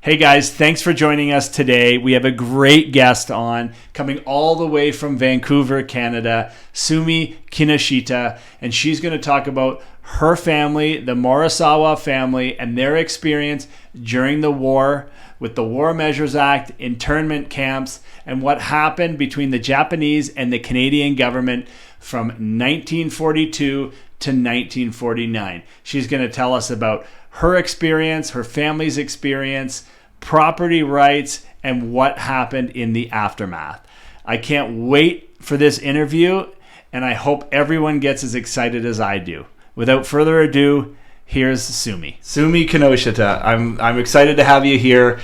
Hey guys, thanks for joining us today. We have a great guest on, coming all the way from Vancouver, Canada, Sumi Kinoshita, and she's going to talk about her family, the Morisawa family, and their experience during the war with the War Measures Act, internment camps, and what happened between the Japanese and the Canadian government from 1942 to 1949. She's going to tell us about her experience, her family's experience, property rights, and what happened in the aftermath. I can't wait for this interview, and I hope everyone gets as excited as I do. Without further ado, here's Sumi. Sumi Kinoshita, I'm excited to have you here.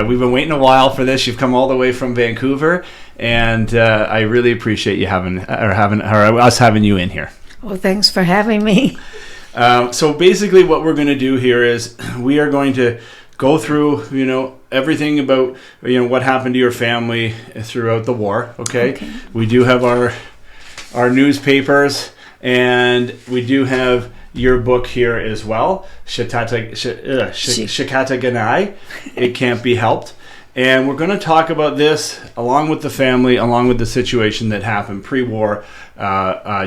We've been waiting a while for this. You've come all the way from Vancouver, and I really appreciate you us having you in here. Well, thanks for having me. So basically what we're going to do here is we are going to go through, everything about, what happened to your family throughout the war. Okay. We do have our newspapers, and we do have your book here as well, Shikataganai, It Can't Be Helped. And we're going to talk about this along with the family, along with the situation that happened pre-war,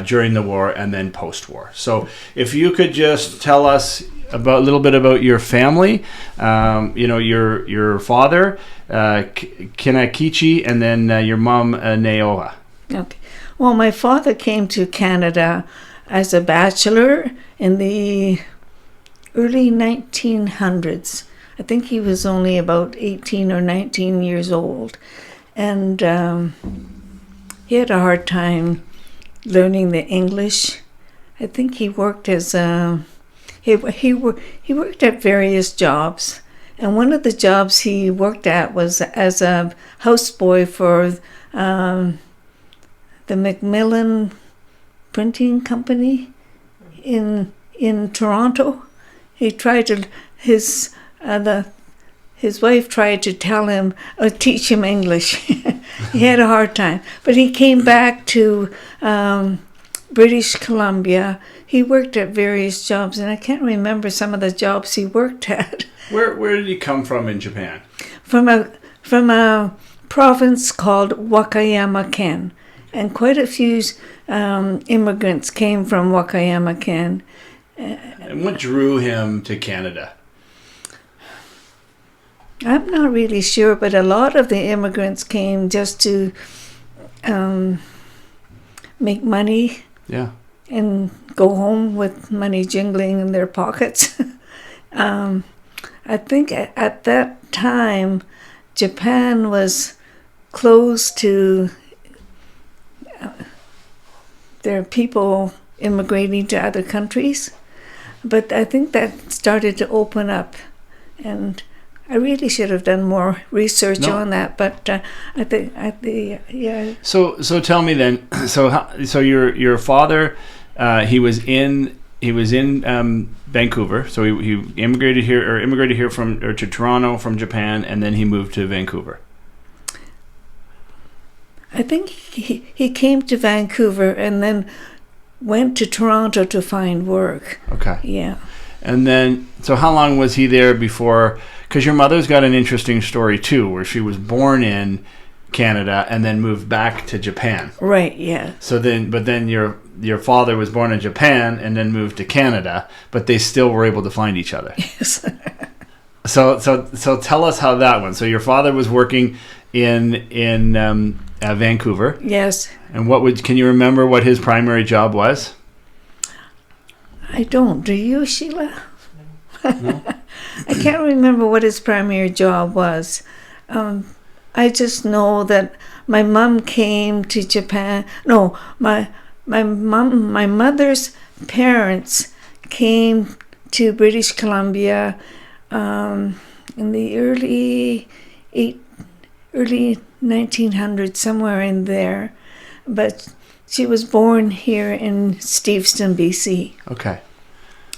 during the war, and then post-war. So if you could just tell us a little bit about your family, your father, Kinakichi, and then your mom, Naoa. Okay. Well, my father came to Canada as a bachelor in the early 1900s. I think he was only about 18 or 19 years old. And he had a hard time learning the English. I think he worked as he worked at various jobs. And one of the jobs he worked at was as a houseboy for the Macmillan Printing Company in Toronto. He tried to his wife tried to teach him English. He had a hard time. But he came back to British Columbia. He worked at various jobs, and I can't remember some of the jobs he worked at. Where did he come from in Japan? From a province called Wakayama-ken. And quite a few immigrants came from Wakayama-ken. And what drew him to Canada? I'm not really sure, but a lot of the immigrants came just to make money, and go home with money jingling in their pockets. I think at that time, Japan was closed to their people immigrating to other countries, but I think that started to open up, and I really should have done more research on that, but I think yeah. So tell me then. So your father, he was in Vancouver. So he immigrated here to Toronto from Japan, and then he moved to Vancouver. I think he came to Vancouver and then went to Toronto to find work. Okay. Yeah. And then, so how long was he there before? Because your mother's got an interesting story too, where she was born in Canada and then moved back to Japan. Right. Yeah. But then your father was born in Japan and then moved to Canada, but they still were able to find each other. Yes. So tell us how that went. So your father was working in Vancouver. Yes. And can you remember what his primary job was? I don't. Do you, Sheila? No. I can't remember what his primary job was. I just know that my mom came to Japan. No, my mother's parents came to British Columbia in the early 1900s, somewhere in there. But she was born here in Steveston, BC. Okay.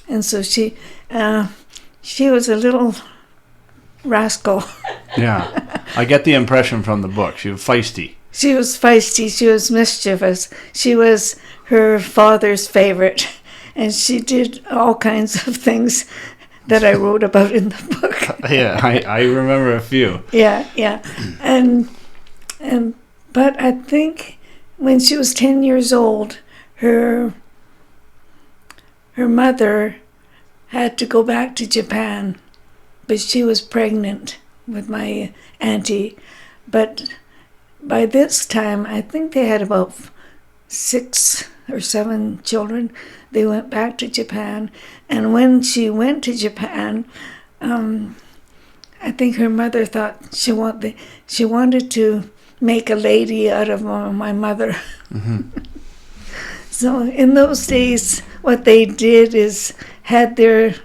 And so she was a little rascal. Yeah. I get the impression from the book. She was feisty. She was feisty. She was mischievous. She was her father's favorite. And she did all kinds of things that I wrote about in the book. Yeah, I remember a few. Yeah. And but I think when she was 10 years old, her mother had to go back to Japan, but she was pregnant with my auntie. But by this time, I think they had about 6 or 7 children. They went back to Japan, and when she went to Japan, I think her mother thought she wanted to make a lady out of my mother. Mm-hmm. So in those days, what they did is had their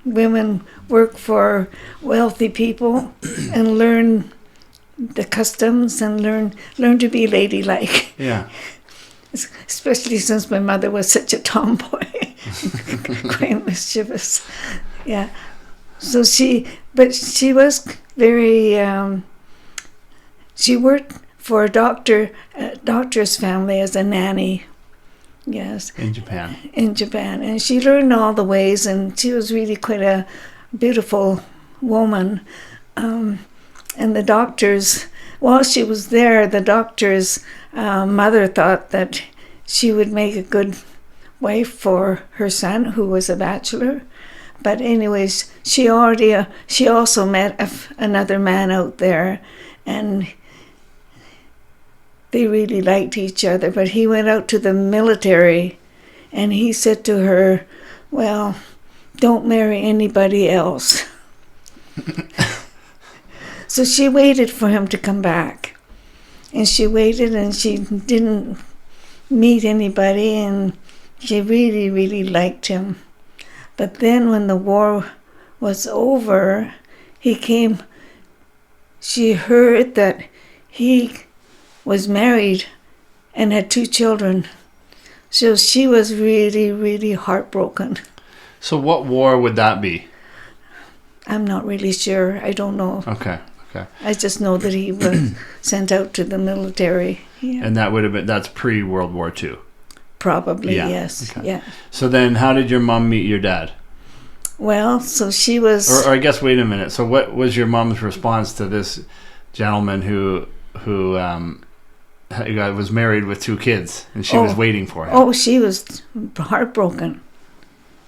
women work for wealthy people and learn the customs and learn to be ladylike. Yeah. Especially since my mother was such a tomboy, quite mischievous. Yeah. So she was very. She worked for a doctor's family as a nanny. Yes. In Japan. And she learned all the ways, and she was really quite a beautiful woman. And the doctors, while she was there, the doctor's mother thought that she would make a good wife for her son, who was a bachelor. But anyways, she also met another man out there, and they really liked each other. But he went out to the military, and he said to her, "Well, don't marry anybody else." So she waited for him to come back. And she waited, and she didn't meet anybody, and she really, really liked him. But then when the war was over, she heard that he was married and had 2 children. So she was really, really heartbroken. So what war would that be? I'm not really sure. I don't know. Okay. I just know that he was sent out to the military. Yeah. And that's pre-World War II? Probably, yeah. Yes. Okay. Yeah. So then how did your mom meet your dad? Well, so she was... Or I guess, wait a minute. So what was your mom's response to this gentleman who was married with 2 kids, and she was waiting for him? Oh, she was heartbroken.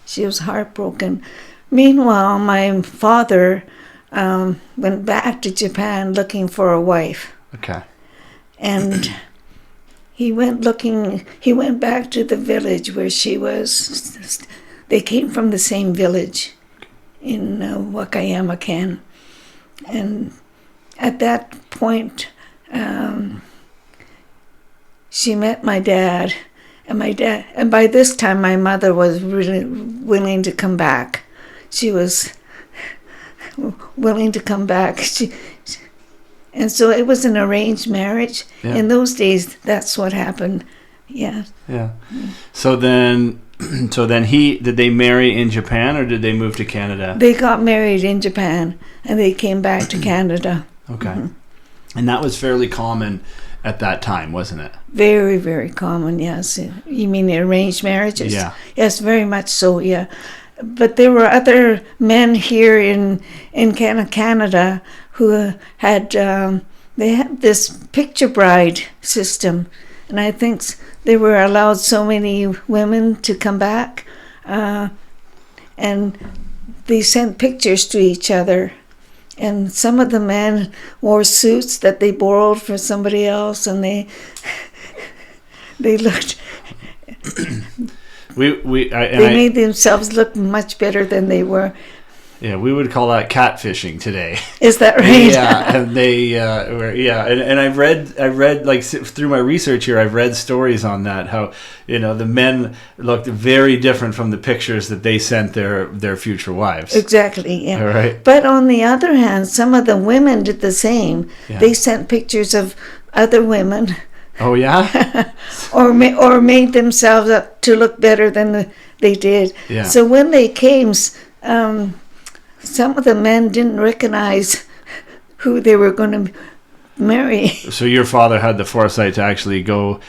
She was heartbroken. Meanwhile, my father went back to Japan looking for a wife. Okay. And he went back to the village where she was. They came from the same village in Wakayama, Ken. And at that point, she met my dad. And by this time, my mother was really willing to come back. She was willing to come back. And so it was an arranged marriage. Yeah. In those days, that's what happened. Yeah. Yeah. So then did they marry in Japan, or did they move to Canada? They got married in Japan, and they came back to Canada. Okay. Mm-hmm. And that was fairly common at that time, wasn't it? Very, very common, yes. You mean the arranged marriages? Yeah. Yes, very much so, yeah. But there were other men here in Canada who had they had this picture bride system, and I think they were allowed so many women to come back, and they sent pictures to each other. And some of the men wore suits that they borrowed for somebody else, and they looked. They made themselves look much better than they were. Yeah, we would call that catfishing today. Is that right? Yeah, and they were, yeah, and I read like through my research here, I've read stories on that, how the men looked very different from the pictures that they sent their future wives. Exactly. Yeah. All right. But on the other hand, some of the women did the same. Yeah. They sent pictures of other women. Oh yeah. or made themselves up to look better than they did. Yeah. So when they came, some of the men didn't recognize who they were going to marry. So your father had the foresight to actually go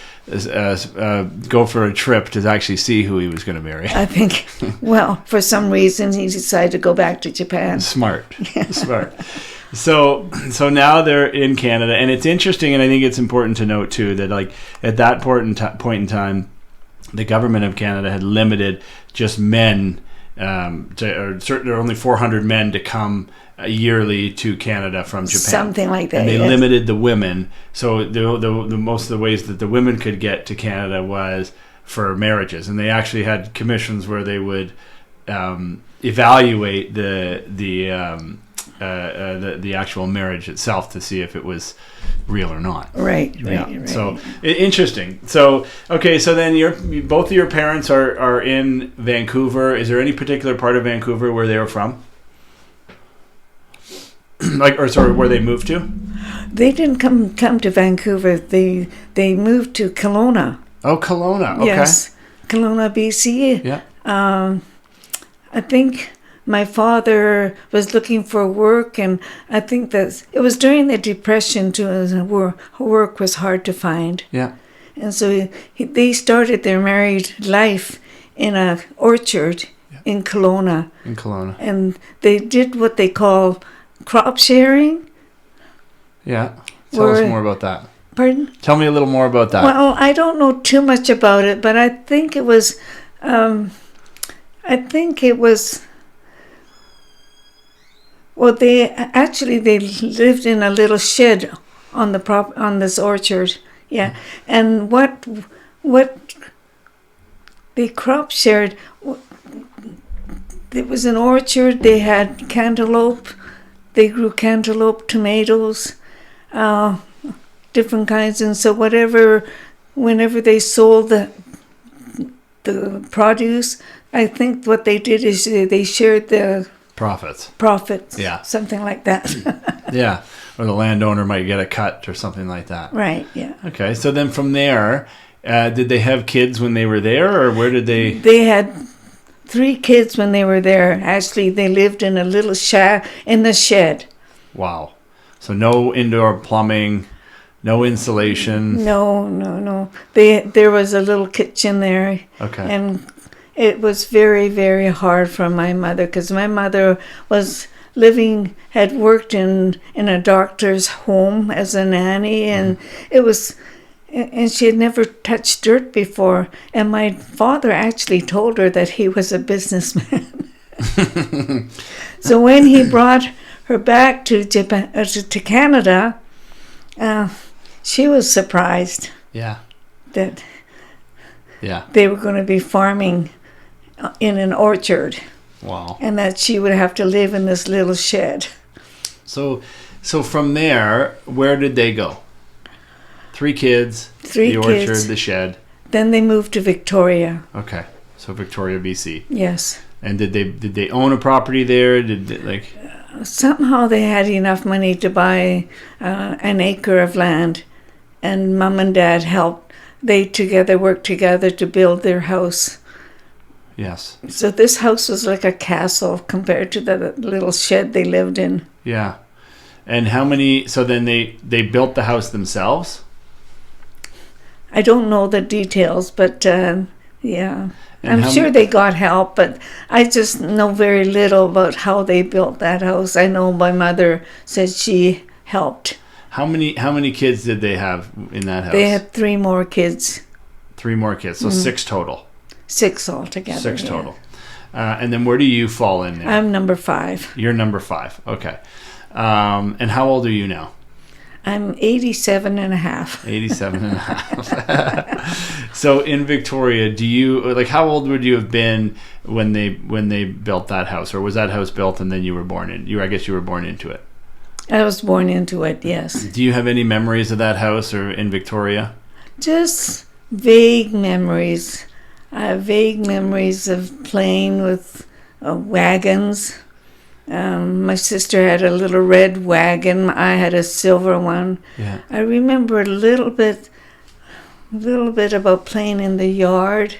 go for a trip to actually see who he was going to marry. I think, well, for some reason he decided to go back to Japan. Smart. So now they're in Canada, and it's interesting, and I think it's important to note too that like at that point in time, the government of Canada had limited just men there are only 400 men to come yearly to Canada from Japan. Something like that. And they limited the women. So the most of the ways that the women could get to Canada was for marriages. And they actually had commissions where they would evaluate the actual marriage itself to see if it was real or not. Right. So interesting. So so then both of your parents are in Vancouver. Is there any particular part of Vancouver where they were from? Where they moved to? They didn't come to Vancouver. They moved to Kelowna. Oh, Kelowna. Okay. Yes, Kelowna, BC. Yeah. I think my father was looking for work, and I think that it was during the Depression too. Work was hard to find. Yeah. And so they started their married life in an orchard in Kelowna. And they did what they call crop sharing. Yeah. Tell us more about that. Pardon? Tell me a little more about that. Well, I don't know too much about it, but I think it was well, they lived in a little shed on this orchard. Yeah. And what they crop shared, it was an orchard. They had cantaloupe. They grew cantaloupe, tomatoes, different kinds. And so whenever they sold the produce, I think what they did is they shared the profits. Yeah. Something like that. Yeah. Or the landowner might get a cut or something like that. Right, yeah. Okay. So then from there, did they have kids when they were there, or where did they... They had 3 kids when they were there. Actually, they lived in a little shack in the shed. Wow. So no indoor plumbing, no insulation. No. There was a little kitchen there. Okay. And it was very, very hard for my mother, because my mother had worked in a doctor's home as a nanny, and and she had never touched dirt before. And my father actually told her that he was a businessman. So when he brought her back to Japan, to Canada, she was surprised. Yeah. That they were going to be farming in an orchard. Wow. And that she would have to live in this little shed. So from there, where did they go? 3 kids, the orchard, the shed. Then they moved to Victoria. Okay. So Victoria, BC. Yes. And did they own a property there? Somehow they had enough money to buy an acre of land, and Mom and Dad helped. They worked together to build their house. Yes. So this house was like a castle compared to the little shed they lived in. Yeah. And how many... So then they built the house themselves? I don't know the details, but yeah. And I'm sure they got help, but I just know very little about how they built that house. I know my mother said she helped. How many kids did they have in that house? They had 3 more kids. 3 more kids, so 6 total. 6 altogether. 6 total. And then where do you fall in there? I'm number 5. You're number 5. Okay. And how old are you now? I'm 87 and a half. 87 and a half. So in Victoria, how old would you have been when they built that house, or was that house built and then you were born in? I guess you were born into it. I was born into it, yes. Do you have any memories of that house or in Victoria? Just vague memories. I have vague memories of playing with wagons. My sister had a little red wagon. I had a silver one. Yeah. I remember a little bit about playing in the yard.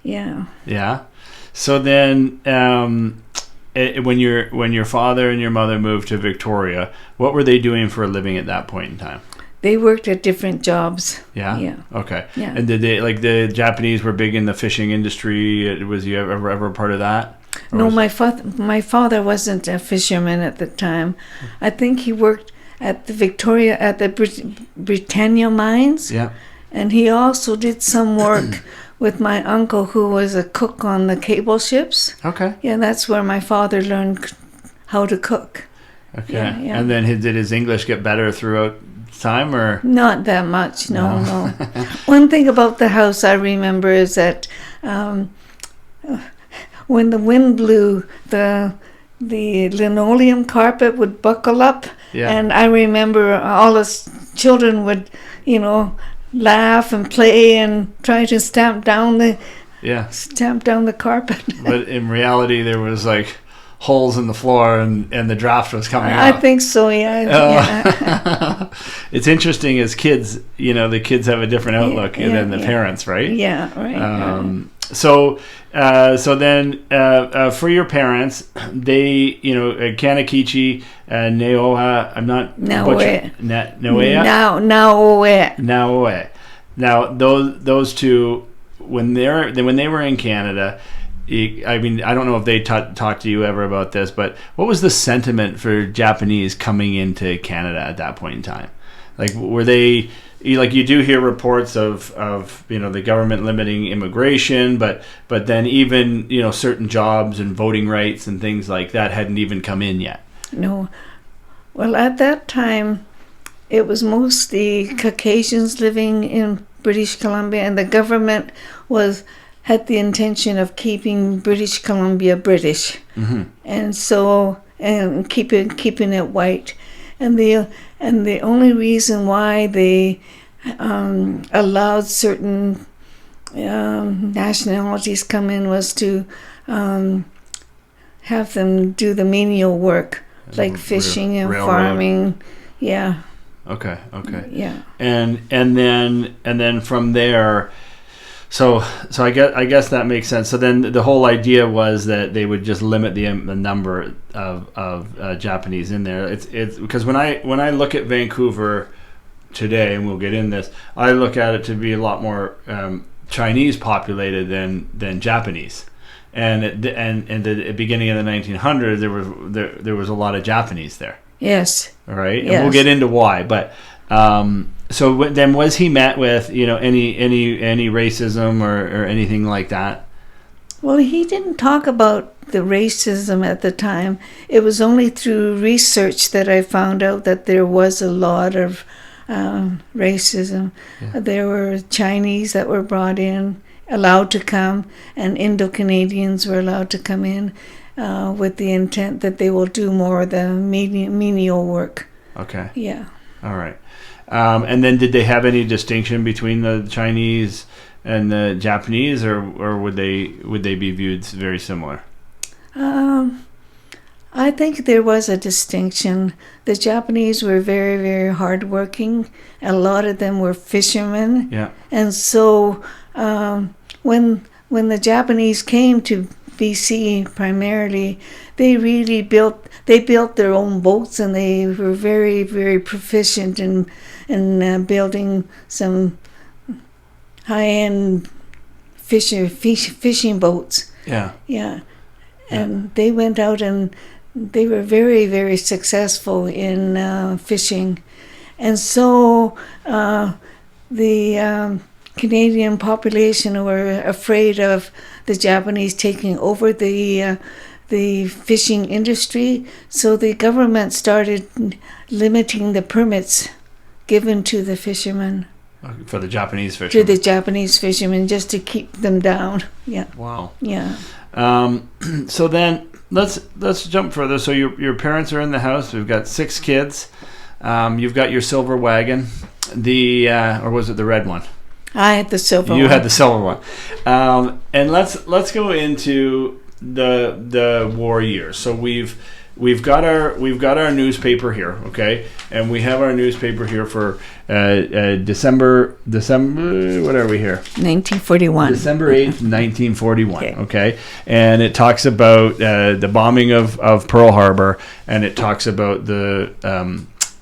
Yeah. Yeah. So then, when your father and your mother moved to Victoria, what were they doing for a living at that point in time? they worked at different jobs. Yeah. Yeah. Okay. Yeah. And did they, like, the Japanese were big in the fishing industry? Was you ever part of that? Or No, was- my father wasn't a fisherman at the time. I think he worked at the Britannia mines. Yeah. And he also did some work with my uncle, who was a cook on the cable ships. Okay. Yeah, that's where my father learned how to cook. Okay. Yeah. And then did his English get better throughout time, or? Not that much, no. One thing about the house I remember is that when the wind blew, the linoleum carpet would buckle up. Yeah. And I remember all us children would, laugh and play and try to stamp down the carpet. But in reality, there was like holes in the floor, and the draft was coming I up. think so, yeah. It's interesting as kids, the kids have a different outlook than the parents, right? Yeah, right. So then for your parents, they, Kanakichi, Neoha, I'm not Naoe. Naoe. Now those two, when they were in Canada, I mean, I don't know if they talked to you ever about this, but what was the sentiment for Japanese coming into Canada at that point in time? Like, were they, like, you do hear reports of the government limiting immigration, but then even certain jobs and voting rights and things like that hadn't even come in yet. No. Well, at that time, it was mostly Caucasians living in British Columbia, and the government had the intention of keeping British Columbia British, and so keeping it white, and the only reason why they allowed certain nationalities come in was to have them do the menial work, like fishing and railroad. Farming. Yeah. Okay. Yeah. And then from there. So I guess that makes sense. So then the whole idea was that they would just limit the number of Japanese in there. It's because when I look at Vancouver today, and we'll get in this, I look at it to be a lot more Chinese populated than Japanese. And in the beginning of the 1900s, there was a lot of Japanese there. Yes. All right, and yes. we'll get into why, but. So then, was he met with any racism or anything like that? Well, he didn't talk about the racism at the time. It was only through research that I found out that there was a lot of racism. Yeah. There were Chinese that were brought in, allowed to come, and Indo-Canadians were allowed to come in with the intent that they will do more of the menial work. Okay. Yeah. All right. And then did they have any distinction between the Chinese and the Japanese, or would they be viewed very similar? I think there was a distinction. The Japanese were very, very hardworking. A lot of them were fishermen. Yeah. And so when the Japanese came to BC primarily, they really built their own boats, and they were very, very proficient in building some high-end fishing boats. Yeah. Yeah. And they went out and they were very, very successful in fishing. And so the Canadian population were afraid of the Japanese taking over the fishing industry, so the government started limiting the permits given to the fishermen. For the Japanese fishermen? To the Japanese fishermen, just to keep them down. Yeah. Wow. Yeah. So then let's jump further. So your parents are in the house. We've got 6 kids. You've got your silver wagon, or was it the red one? I had the silver one. You had the silver one. And let's go into the war years. So we've got our newspaper here, okay, and we have our newspaper here for December. What are we here? 1941. December 8th, 1941. Okay, and it talks about the bombing of Pearl Harbor, and it talks about the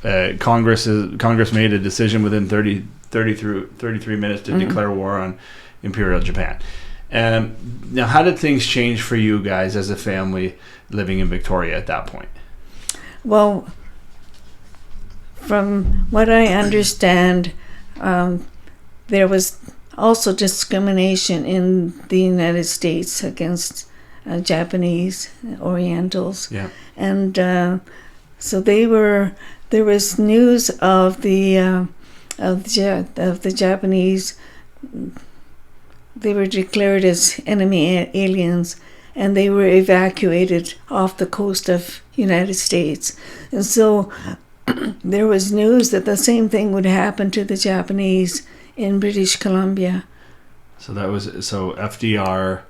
Congress made a decision within 33 minutes to declare war on Imperial Japan. Now, how did things change for you guys as a family living in Victoria at that point? Well, from what I understand, there was also discrimination in the United States against Japanese Orientals. Yeah. And so there was news of the Japanese. They were declared as enemy aliens, and they were evacuated off the coast of United States. And so there was news that the same thing would happen to the Japanese in British Columbia. So FDR.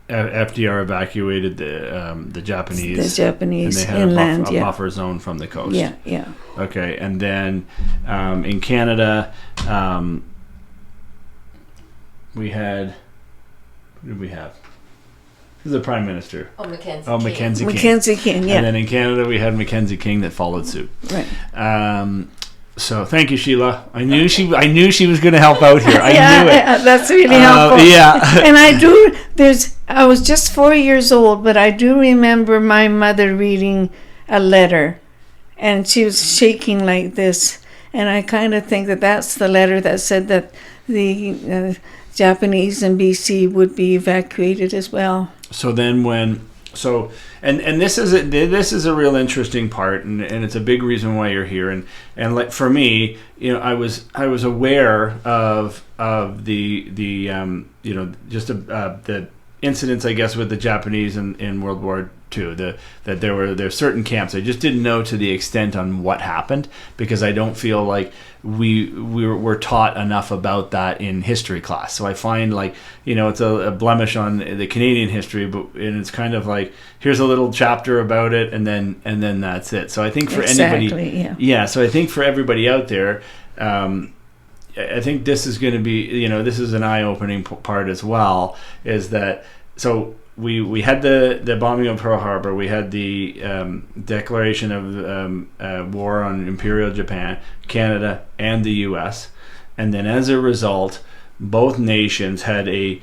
FDR evacuated the Japanese. The Japanese and they had inland, a buffer zone from the coast. Yeah, yeah. Okay, and then in Canada, we had. Who did we have? Who's the Prime Minister? Mackenzie King. Mackenzie King, yeah. And then in Canada, we had Mackenzie King that followed suit. Right. So thank you, Sheila. I knew she was going to help out here. I knew it. That's really helpful. Yeah. And I was just 4 years old, but I do remember my mother reading a letter, and she was shaking like this, and I kind of think that that's the letter that said that the Japanese in BC would be evacuated as well. So then and this is a real interesting part, and it's a big reason why you're here. And like for me, I was aware of the the incidents, I guess, with the Japanese in World War II. That there were certain camps. I just didn't know to the extent on what happened, because I don't feel like we're taught enough about that in history class. So I find it's a blemish on the Canadian history, and it's kind of like, here's a little chapter about it, and then that's it. So I think for anybody, so I think for everybody out there, I think this is going to be, this is an eye-opening part as well, is that, so we had the bombing of Pearl Harbor, we had the declaration of war on Imperial Japan, Canada, and the U.S., and then as a result, both nations had a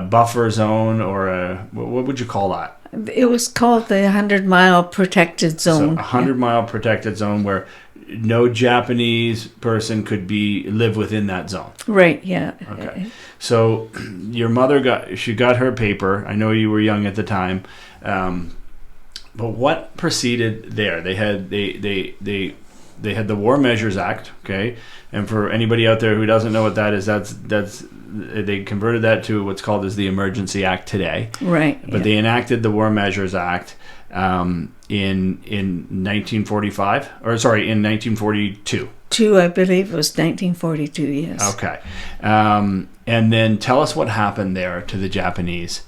buffer zone, or what would you call that? It was called the 100-mile protected zone. So 100-mile protected zone where no Japanese person could live within that zone. Right, yeah. Okay. So your mother got her paper. I know you were young at the time. But what proceeded there? They had the War Measures Act, okay? And for anybody out there who doesn't know what that is, that's they converted that to what's called as the Emergency Act today. Right. But they enacted the War Measures Act in 1945, or sorry, in 1942. I believe it was 1942, yes. Okay. And then tell us what happened there to the Japanese.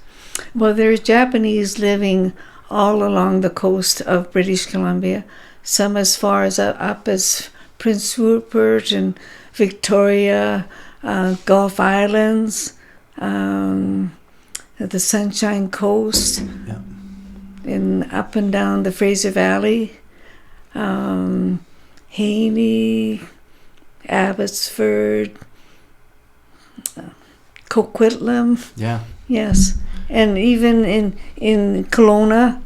Well, there's Japanese living all along the coast of British Columbia, some as far as up as Prince Rupert and Victoria, Gulf Islands, the Sunshine Coast, yeah. and up and down the Fraser Valley, Haney, Abbotsford, Coquitlam. Yeah. Yes, and even in Kelowna,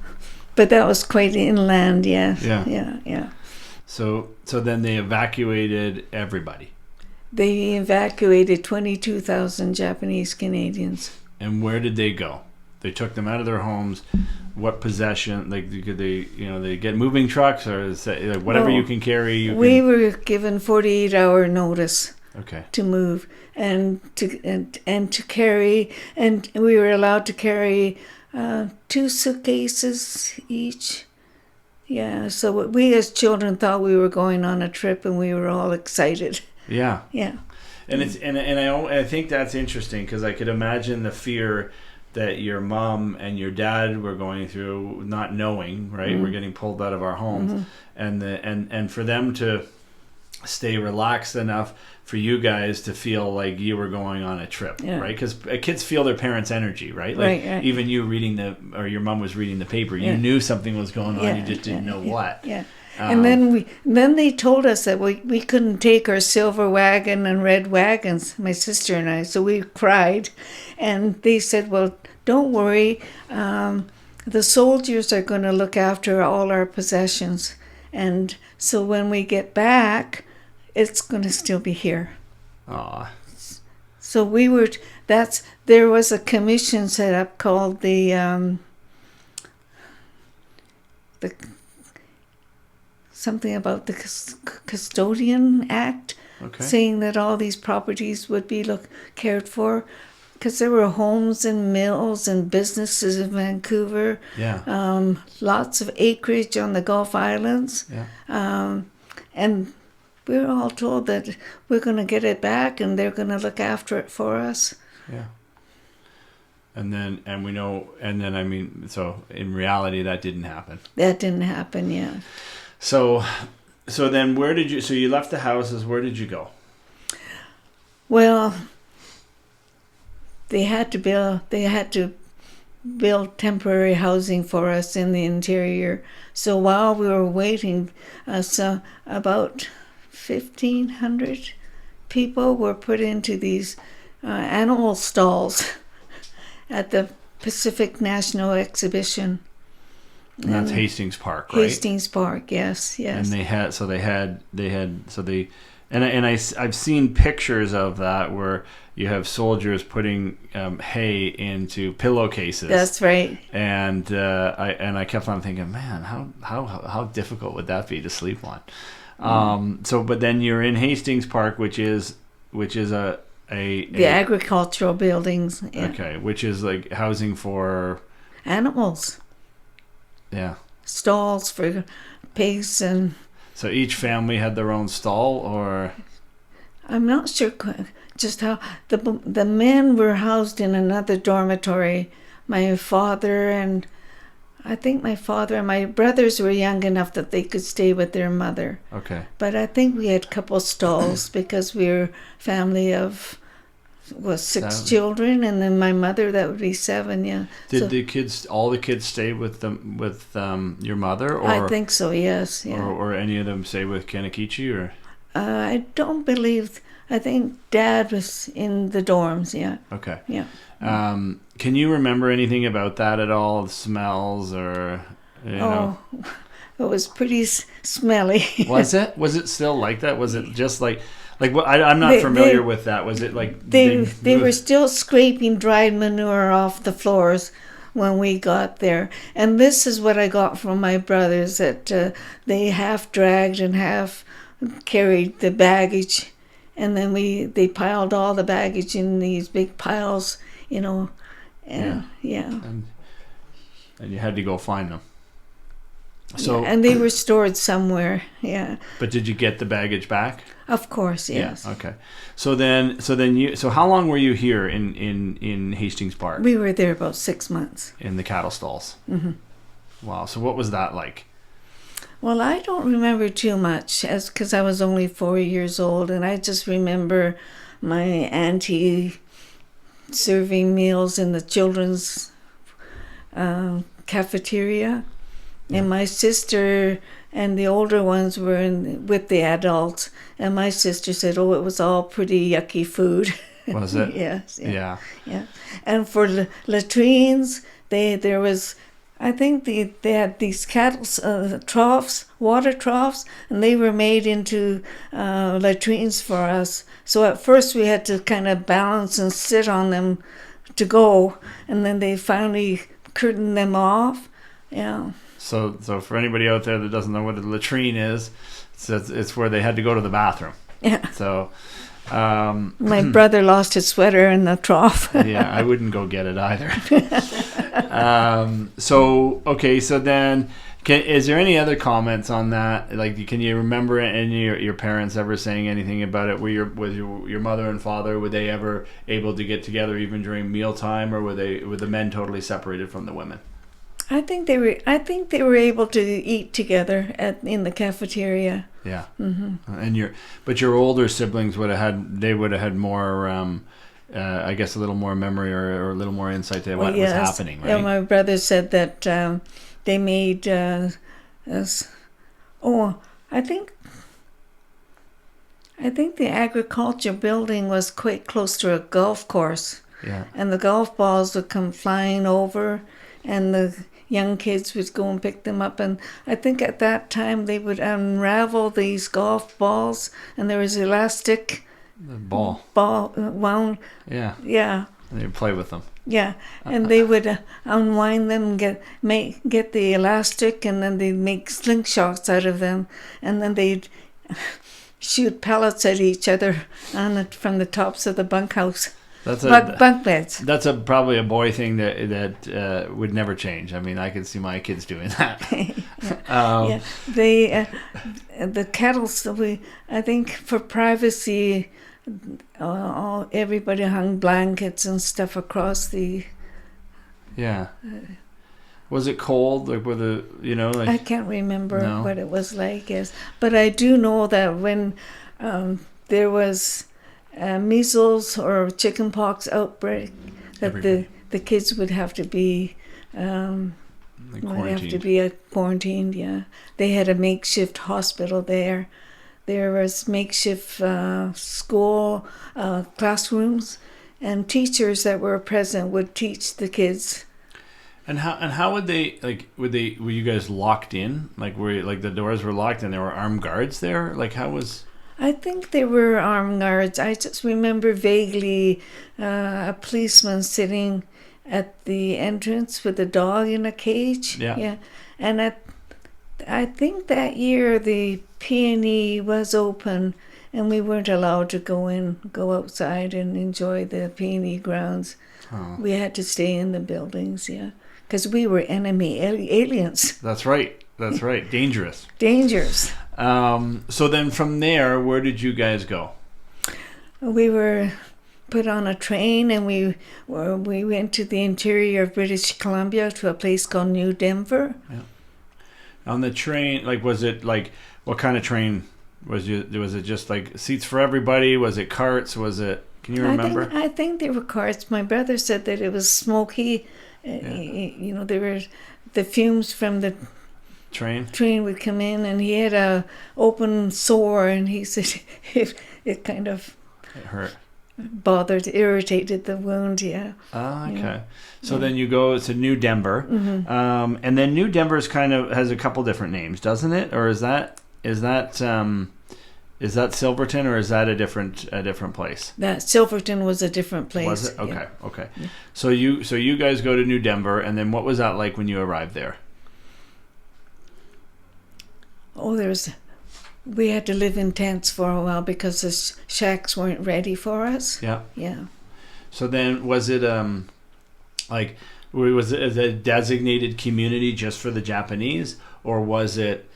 but that was quite inland. Yes. Yeah. So then they evacuated everybody. They evacuated 22,000 Japanese Canadians. And where did they go? They took them out of their homes. What possession? Could they get moving trucks, or whatever you can carry? We were given 48-hour notice. Okay. To move and to carry, and we were allowed to carry 2 suitcases each. Yeah, so we as children thought we were going on a trip, and we were all excited. Yeah. Yeah. And I think that's interesting, because I could imagine the fear that your mom and your dad were going through, not knowing, right? Mm-hmm. We're getting pulled out of our homes, mm-hmm. and for them to stay relaxed enough for you guys to feel like you were going on a trip, right? Because kids feel their parents' energy, right? Like right. even you or your mom was reading the paper, you knew something was going on, you just didn't know what. Yeah. And then they told us that we couldn't take our silver wagon and red wagons, my sister and I, so we cried. And they said, well, don't worry, the soldiers are going to look after all our possessions. And so when we get back, it's going to still be here. Aw. So there was a commission set up called the something about the Custodian Act, saying that all these properties would be cared for, because there were homes and mills and businesses in Vancouver, lots of acreage on the Gulf Islands, and we were all told that we're going to get it back and they're going to look after it for us. Yeah. So in reality, that didn't happen. That didn't happen, yeah. So then so you left the houses, where did you go? Well, they had to build temporary housing for us in the interior. So while we were waiting, about 1,500 people were put into these animal stalls at the Pacific National Exhibition. And that's Hastings Park, right? Hastings Park, yes. And I've seen pictures of that where you have soldiers putting hay into pillowcases. That's right. And I kept on thinking, man, how difficult would that be to sleep on? But then you're in Hastings Park, which is the agricultural buildings. Yeah. Okay, which is like housing for animals. Yeah. Stalls for pigs and. So each family had their own stall, or. I'm not sure just how the men were housed in another dormitory. My father and my brothers were young enough that they could stay with their mother. Okay. But I think we had a couple stalls because we were a family of six 7 children, and then my mother, that would be 7. Yeah. Did all the kids stay with your mother, or I think so. Yes. Yeah. Or any of them stay with Kanakichi, or? I don't believe. I think Dad was in the dorms. Yeah. Okay. Yeah. Can you remember anything about that at all? The smells, or you know? It was pretty smelly. Was it? Was it still like that? Was it just like what? I'm not familiar with that. Was it like they were still scraping dried manure off the floors when we got there? And this is what I got from my brothers, that they half dragged and half carried the baggage, and then they piled all the baggage in these big piles, and and you had to go find them. So and they were stored somewhere. Yeah. But did you get the baggage back? Of course, yes. Yeah. Okay. So how long were you here in Hastings Park? We were there about 6 months. In the cattle stalls. Mm-hmm. Wow. So what was that like? Well, I don't remember too much, because I was only 4 years old, and I just remember my auntie serving meals in the children's cafeteria. Yeah. And my sister and the older ones were with the adults, and my sister said, it was all pretty yucky food. Was it? Yes. Yeah. Yeah. And for latrines, I think they had these cattle troughs, water troughs, and they were made into latrines for us. So at first we had to kind of balance and sit on them to go, and then they finally curtained them off. Yeah. So for anybody out there that doesn't know what a latrine is, it's where they had to go to the bathroom. Yeah. So. My brother lost his sweater in the trough. Yeah, I wouldn't go get it either. So then, is there any other comments on that? Like, can you remember any of your parents ever saying anything about it? Were your mother and father, were they ever able to get together even during mealtime, or were the men totally separated from the women? I think they were. I think they were able to eat together in the cafeteria. Yeah. And your older siblings would have had more. I guess a little more memory or a little more insight to what was happening, right? Yeah, my brother said that they made. I think the agriculture building was quite close to a golf course. Yeah. And the golf balls would come flying over, and the young kids would go and pick them up. And I think at that time they would unravel these golf balls, and there was elastic the ball wound. Yeah. Yeah. And they'd play with them. Yeah, and they would unwind them, get the elastic, and then they'd make slingshots out of them, and then they'd shoot pellets at each other from the tops of the bunkhouse. Bunk beds. That's probably a boy thing that would never change. I mean, I could see my kids doing that. Yeah. The cattle. I think for privacy, everybody hung blankets and stuff across the. Yeah. Was it cold? Like with I can't remember what it was like. Yes, but I do know that when there was measles or chickenpox outbreak, that the kids would have to be quarantined. Yeah, they had a makeshift hospital there. There was makeshift school classrooms, and teachers that were present would teach the kids. And how would they were you guys locked in? Were the doors were locked and there were armed guards there? How was? I think there were armed guards. I just remember vaguely a policeman sitting at the entrance with a dog in a cage. Yeah. And I think that year the P&E was open, and we weren't allowed to go outside and enjoy the P&E grounds. Oh. We had to stay in the buildings, yeah, because we were enemy aliens. That's right. Dangerous. Dangerous. So then from there, where did you guys go? We were put on a train, and we went to the interior of British Columbia to a place called New Denver. Yeah. On the train, was it what kind of train was it just seats for everybody? Was it carts? Was it? Can you remember? I think they were carts. My brother said that it was smoky. Yeah. There were the fumes from the train would come in, and he had a open sore, and he said it kind of hurt, irritated the wound. Yeah. Okay. Yeah. So then you go to New Denver, and then New Denver has a couple different names, doesn't it? Or is that Silverton, or is that a different place? That Silverton was a different place. Was it? Okay. Yeah. Okay. Yeah. So you guys go to New Denver, and then what was that like when you arrived there? Oh, we had to live in tents for a while because the shacks weren't ready for us. Yeah. Yeah. So then was it was it a designated community just for the Japanese, or was it,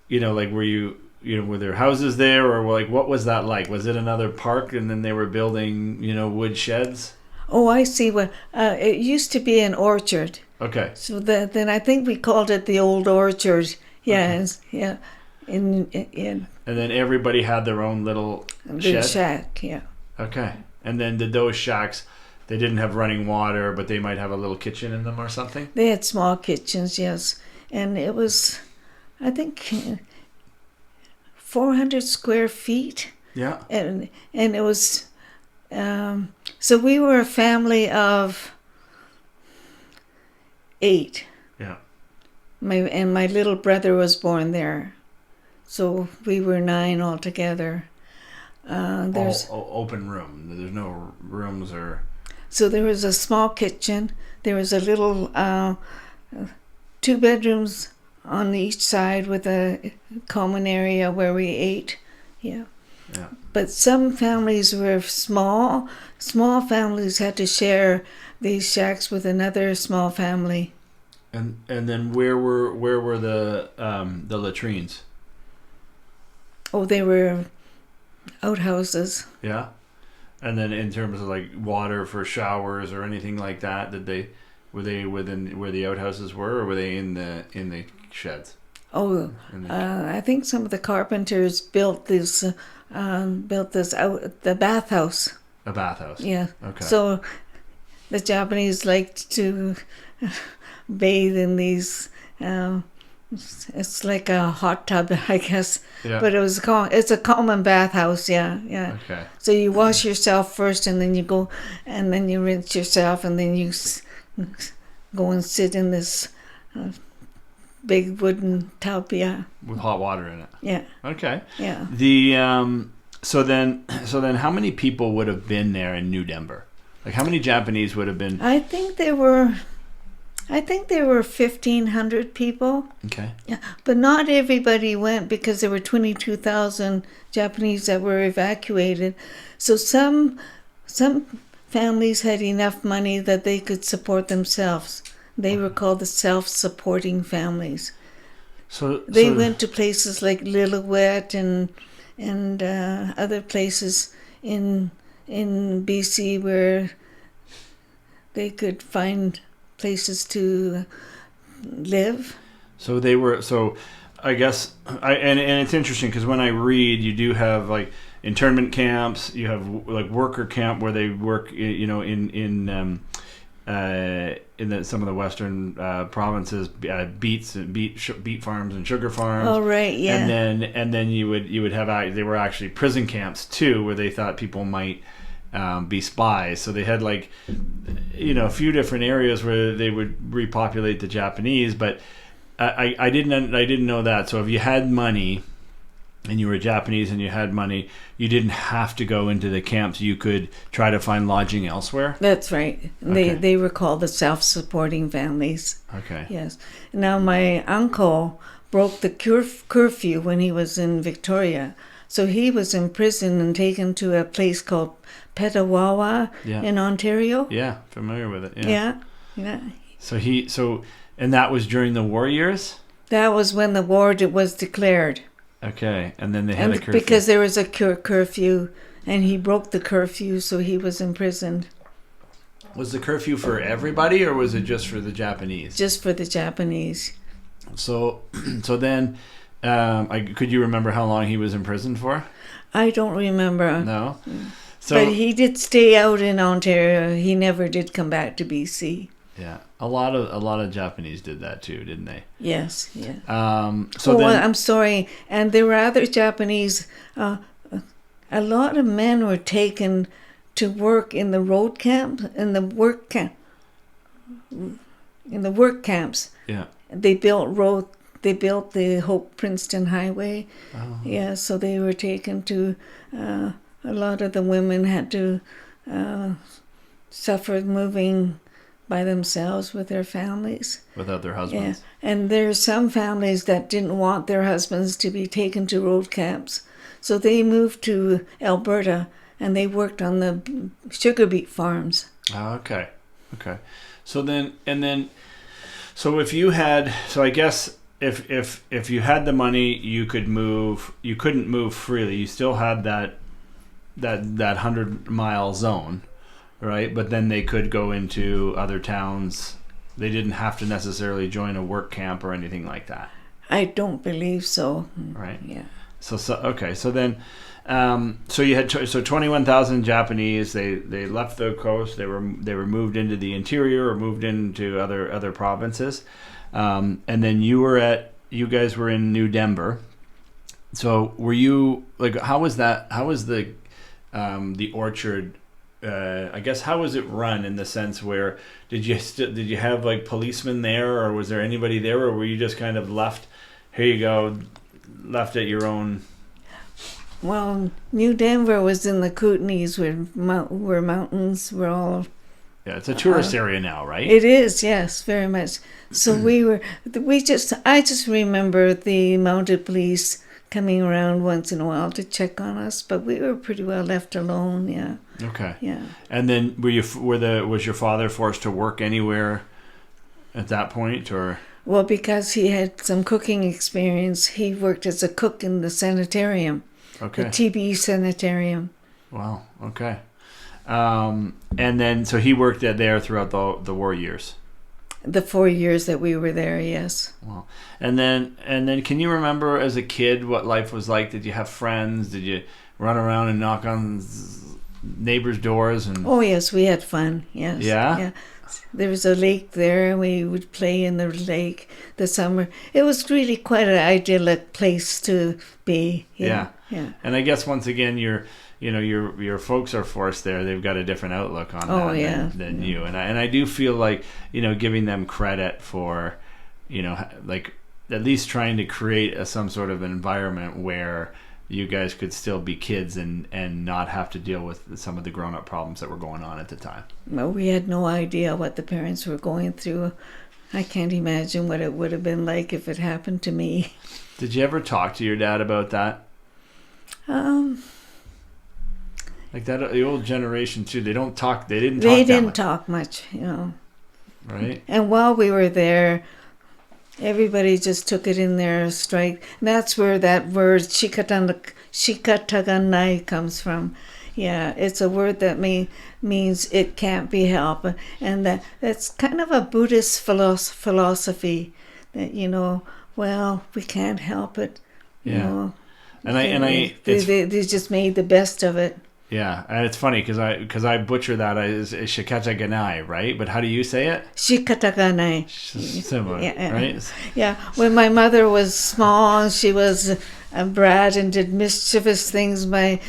were you, were there houses there, or what was that like? Was it another park and then they were building, wood sheds? Oh, I see. Well, it used to be an orchard. Okay. So then I think we called it the Old Orchard. Yeah, okay. Yeah. And then everybody had their own little shed? Shack, yeah. Okay. And then did those shacks, they didn't have running water, but they might have a little kitchen in them or something? They had small kitchens, yes. And it was, I think, 400 square feet. Yeah. And it was, so we were a family of 8. Yeah. My little brother was born there. So we were 9 altogether. There's open room. There's no rooms or. So there was a small kitchen. There was a little 2 bedrooms on each side with a common area where we ate. Yeah. Yeah. But some families were small. Small families had to share these shacks with another small family. And then where were the latrines? Oh, they were outhouses. Yeah. And then in terms of water for showers or anything like that, did they Were they within where the outhouses were, or were they in the sheds? Oh, I think some of the carpenters built this out the bathhouse. A bathhouse. Yeah. Okay. So the Japanese liked to bathe in these. It's like a hot tub, I guess. Yeah. But it's a common bathhouse. Yeah, yeah. Okay. So you wash yourself first, and then you go, and then you rinse yourself, and then you go and sit in this big wooden tub. Yeah. With hot water in it. Yeah. Okay. Yeah. So then how many people would have been there in New Denver? Like, how many Japanese would have been? I think there were 1,500 people. Okay. Yeah, but not everybody went because there were 22,000 Japanese that were evacuated. So some families had enough money that they could support themselves. They were called the self-supporting families. So they went to places like Lillooet and other places in BC where they could find places to live. So they were. So I guess and it's interesting because when I read, you do have like internment camps. You have like worker camp where they work. You know, in some of the western provinces, beet farms and sugar farms. Oh right, yeah. And then you would have they were actually prison camps too, where they thought people might be spies. So they had like, you know, a few different areas where they would repopulate the Japanese. But I didn't know that. So if you had money, and you were Japanese and you had money, you didn't have to go into the camps. You could try to find lodging elsewhere. That's right. They were called the self-supporting families. Okay. Yes. Now my uncle broke the curfew when he was in Victoria. So he was in prison and taken to a place called Petawawa in Ontario. Yeah, familiar with it. Yeah. Yeah. So and that was during the war years? That was when the war was declared. Okay, and then they had a curfew. Because there was a curfew, and he broke the curfew, so he was imprisoned. Was the curfew for everybody, or was it just for the Japanese? Just for the Japanese. So then, could you remember how long he was in prison for? I don't remember. No? But he did stay out in Ontario. He never did come back to BC. Yeah, a lot of Japanese did that too, didn't they? Yes, yeah. I'm sorry. And there were other Japanese. A lot of men were taken to work in the road camp, in the work camps. Yeah. They built the Hope Princeton Highway. Oh. Yeah, so they were taken to. A lot of the women had to suffer moving by themselves with their families. Without their husbands. Yeah. And there are some families that didn't want their husbands to be taken to road camps. So they moved to Alberta and they worked on the sugar beet farms. Oh, okay. So if you had, I guess if you had the money, you could move, you couldn't move freely. You still had that 100-mile zone. Right, but then they could go into other towns. They didn't have to necessarily join a work camp or anything like that. I don't believe so. Right. Yeah. So okay. So then, so you had 21,000 Japanese. They left the coast. They were moved into the interior or moved into other provinces, and then you guys were in New Denver. So were you like? How was that? How was the orchard? I guess how was it run in the sense where did you have like policemen there, or was there anybody there, or were you just kind of left? Here you go, left at your own. Well, New Denver was in the Kootenays, where mountains were all. Yeah, it's a tourist area now, right? It is, yes, very much. So I just remember the mounted police coming around once in a while to check on us, but we were pretty well left alone. Yeah. Okay. Yeah. And then was your father forced to work anywhere at that point, or? Well, because he had some cooking experience, he worked as a cook in the sanitarium. Okay. The TB sanitarium. Wow. Okay. And then so he worked there throughout the war years. The 4 years that we were there, yes. Well, and then can you remember as a kid what life was like? Did you have friends? Did you run around and knock on neighbors' doors? And Oh, yes, we had fun, yes. Yeah? Yeah. There was a lake there, and we would play in the lake the summer. It was really quite an idyllic place to be. Yeah. Yeah. And I guess once again, your folks are forced there. They've got a different outlook on that than you. And I do feel like, giving them credit for, like at least trying to create some sort of environment where you guys could still be kids and not have to deal with some of the grown-up problems that were going on at the time. Well, we had no idea what the parents were going through. I can't imagine what it would have been like if it happened to me. Did you ever talk to your dad about that? Like that, the old generation too. They didn't talk. They didn't talk much, Right. And while we were there, everybody just took it in their stride. And that's where that word Shikataganai comes from. Yeah, it's a word that means it can't be helped, and that's kind of a Buddhist philosophy that well, we can't help it. Yeah. They just made the best of it. Yeah, and it's funny because I butcher that as Shikataganai, right? But how do you say it? Shikataganai. Similar, right? Yeah. When my mother was small, and she was a brat and did mischievous things, my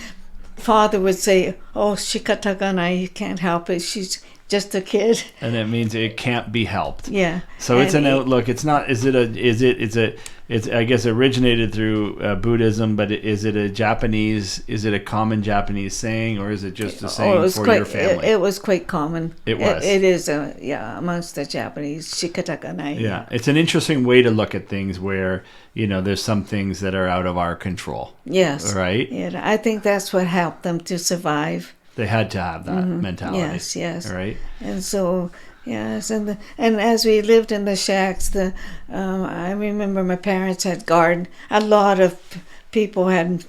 father would say, "Oh, Shikataganai, you can't help it. She's just a kid." And it means it can't be helped. Yeah. So it's an outlook. It's not. It's I guess originated through Buddhism, but is it a common Japanese saying, or is it just a saying for your family? It was quite common. It was. It is amongst the Japanese, Shikataganai. Yeah, it's an interesting way to look at things where there's some things that are out of our control. Yes. Right. Yeah, I think that's what helped them to survive. They had to have that mentality. Yes. Right. And so. Yes, and as we lived in the shacks, I remember my parents had garden. A lot of people had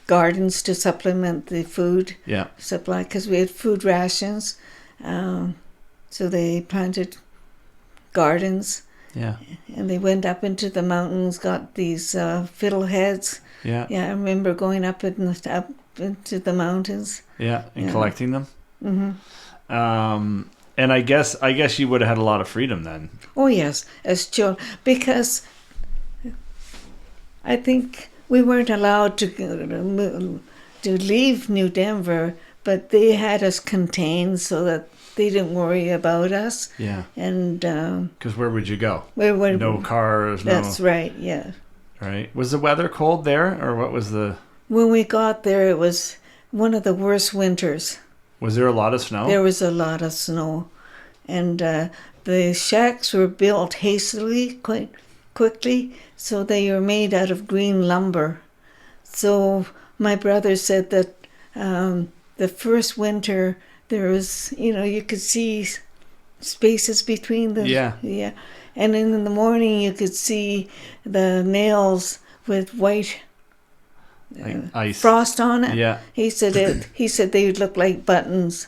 gardens to supplement the food supply because we had food rations. So they planted gardens. Yeah. And they went up into the mountains, got these fiddleheads. Yeah. Yeah, I remember going up into the mountains. Yeah, and collecting them. Mm-hmm. And I guess you would have had a lot of freedom then. Oh yes, as children, because I think we weren't allowed to leave New Denver, but they had us contained so that they didn't worry about us. Yeah. And because where would you go? No cars. That's right. Yeah. Right. Was the weather cold there, or what was the? When we got there, it was one of the worst winters. Was there a lot of snow? There was a lot of snow. And the shacks were built hastily, quite quickly, so they were made out of green lumber. So my brother said that the first winter, there was, you could see spaces between them. Yeah. Yeah. And in the morning, you could see the nails with white ice frost on it. Yeah. He said they would look like buttons,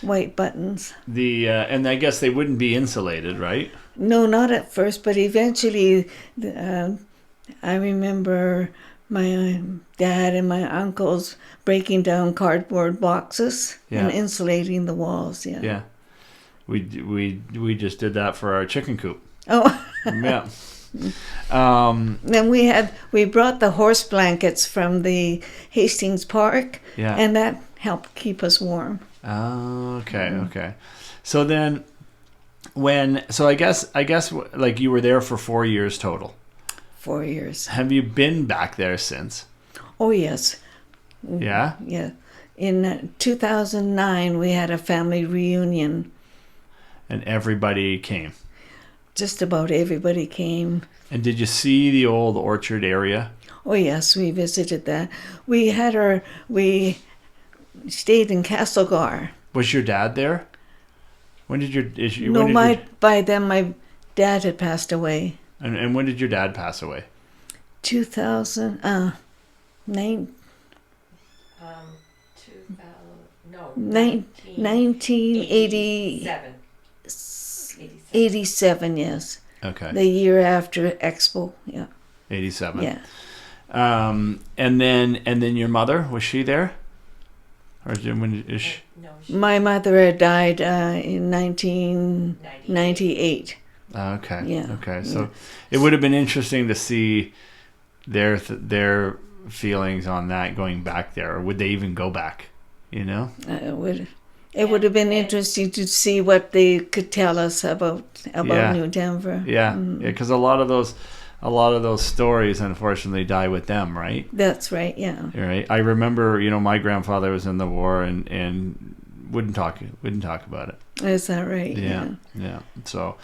white buttons. And I guess they wouldn't be insulated, right? No, not at first, but eventually, I remember my dad and my uncles breaking down cardboard boxes and insulating the walls. Yeah. Yeah. We just did that for our chicken coop. Oh. Yeah. Then we brought the horse blankets from the Hastings Park, and that helped keep us warm. Oh, okay, okay. So then, I guess like you were there for 4 years total. 4 years. Have you been back there since? Oh yes. Yeah. Yeah. In 2009, we had a family reunion. And everybody came. Just about everybody came. And did you see the old orchard area? Oh yes, we visited that. We stayed in Castlegar. Was your dad there? When did by then my dad had passed away. And when did your dad pass away? 2009. 1987. 87, yes. Okay. The year after Expo, yeah. 87. Yeah. And then your mother, was she there? Or is she? No, My mother had died in 1998. Okay. Yeah. Okay. So it would have been interesting to see their feelings on that going back there, or would they even go back? You know? It would have been interesting to see what they could tell us about New Denver. Yeah. Because a lot of those stories unfortunately die with them, right? That's right. Yeah. Right. I remember, my grandfather was in the war and wouldn't talk about it. Is that right? Yeah. So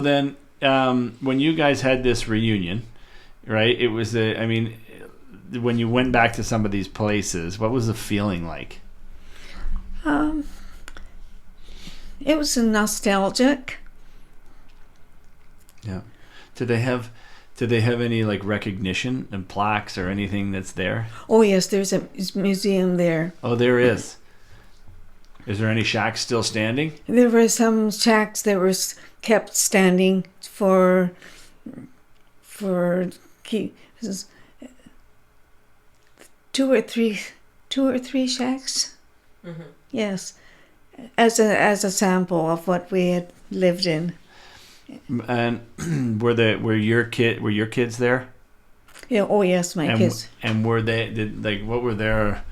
then when you guys had this reunion, right? It was when you went back to some of these places, what was the feeling like? It was nostalgic. Yeah. Did they have any like recognition and plaques or anything that's there? Oh yes, there's a museum there. Oh, there is. Is there any shacks still standing? There were some shacks that were kept standing for two or three shacks. Mm-hmm. Yes, as a sample of what we had lived in. And were your kids there? Yeah. Oh yes, my kids. And were what were their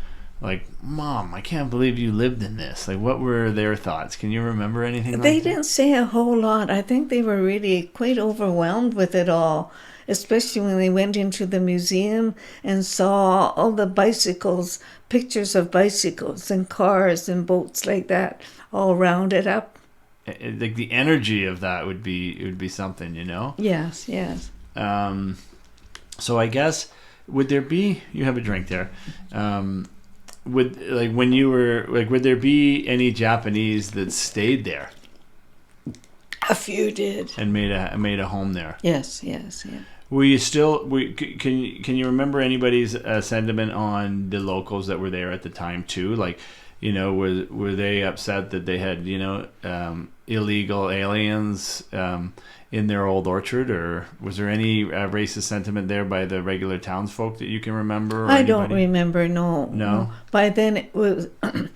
like? Mom, I can't believe you lived in this. Like, what were their thoughts? Can you remember anything? They like didn't say a whole lot. I think they were really quite overwhelmed with it all, especially when they went into the museum and saw all the bicycles, pictures of bicycles and cars and boats like that, all rounded up. Like the energy of that would be something, Yes. So I guess would there be? You have a drink there. Would there be any Japanese that stayed there? A few did. And made a home there. Yes. Were you still? Can you remember anybody's sentiment on the locals that were there at the time too? Like, were they upset that they had illegal aliens in their old orchard, or was there any racist sentiment there by the regular townsfolk that you can remember? I don't remember. No. By then it was an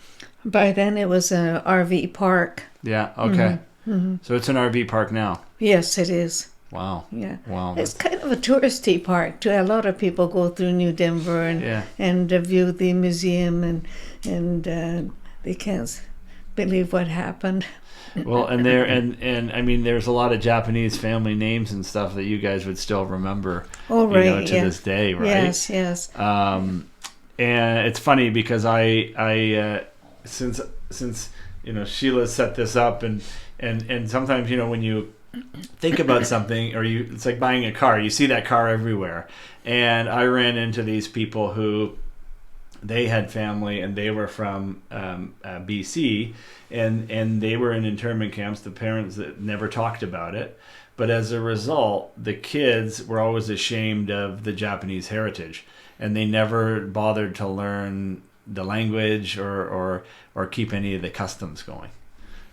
RV park. Yeah. Okay. Mm-hmm. So it's an RV park now. Yes, it is. Wow. Yeah. Wow. It's kind of a touristy park too. A lot of people go through New Denver and view the museum and they can't believe what happened. Well, and I mean, there's a lot of Japanese family names and stuff that you guys would still remember. Oh, right. To this day, right? Yes. And it's funny because I since Sheila set this up and sometimes when you think about something it's like buying a car, you see that car everywhere, and I ran into these people who they had family and they were from BC and they were in internment camps. The parents that never talked about it, but as a result the kids were always ashamed of the Japanese heritage and they never bothered to learn the language or keep any of the customs going.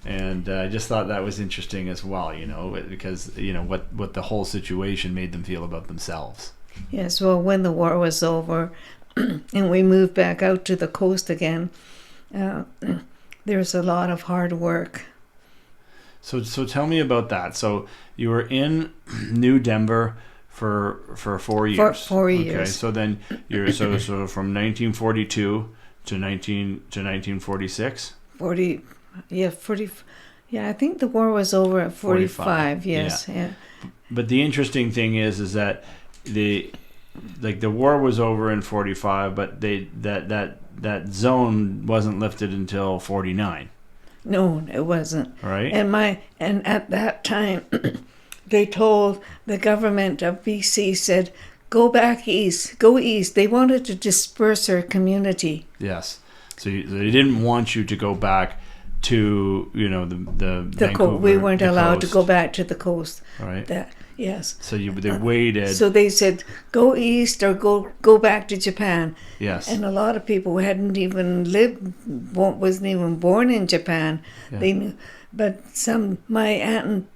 And I just thought that was interesting as well, because what the whole situation made them feel about themselves. Yes, well, when the war was over and we moved back out to the coast again, there's a lot of hard work. So tell me about that. So you were in New Denver for 4 years. For 4 years. Okay, so then you're so from 1942 to 1946. 40. Yeah, 40. Yeah, I think the war was over at 45. Yes. Yeah. But the interesting thing is that the war was over in 45, but that zone wasn't lifted until 49. No, it wasn't. Right. And at that time, they told the government of BC said, go back east, go east. They wanted to disperse our community. Yes. So they didn't want you to go back to the Vancouver, we weren't allowed coast. to go back to the coast. Right. Yes. So they waited. So they said go east or go back to Japan. Yes. And a lot of people who hadn't even wasn't even born in Japan. Yeah. They knew, but my aunt and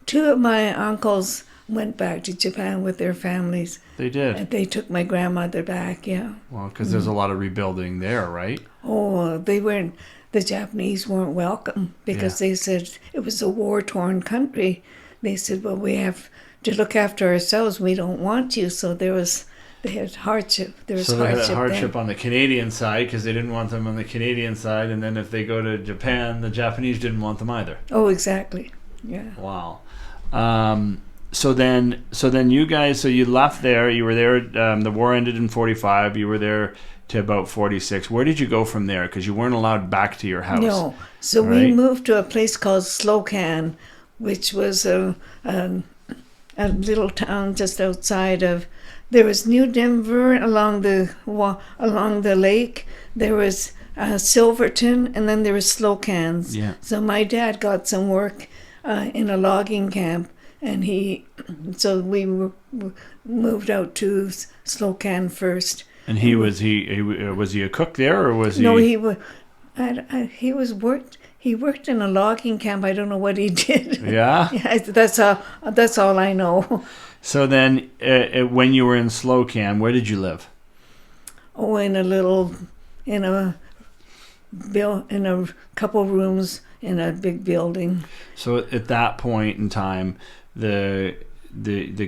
two of my uncles went back to Japan with their families. They did. And they took my grandmother back, yeah. Well, because there's a lot of rebuilding there, right? Oh, the Japanese weren't welcome because they said it was a war-torn country. They said, well, we have to look after ourselves. We don't want you. So they had hardship. There was they hardship had hardship then. on the Canadian side because they didn't want them on the Canadian side. And then if they go to Japan, the Japanese didn't want them either. Oh, exactly. Yeah. Wow. So then you guys, so you left there. You were there. The war ended in 45. You were there to about 46. Where did you go from there? Because you weren't allowed back to your house. No. So we moved to a place called Slocan, which was a little town just outside of. There was New Denver along the lake. There was Silverton, and then there was Slocans. Yeah. So my dad got some work in a logging camp, and we moved out to Slocan first. And was he a cook there, or was he? No, he was worked. He worked in a logging camp. I don't know what he did. Yeah. Yeah, that's all I know. So then, when you were in Slocan, where did you live? Oh, in a couple rooms in a big building. So at that point in time, the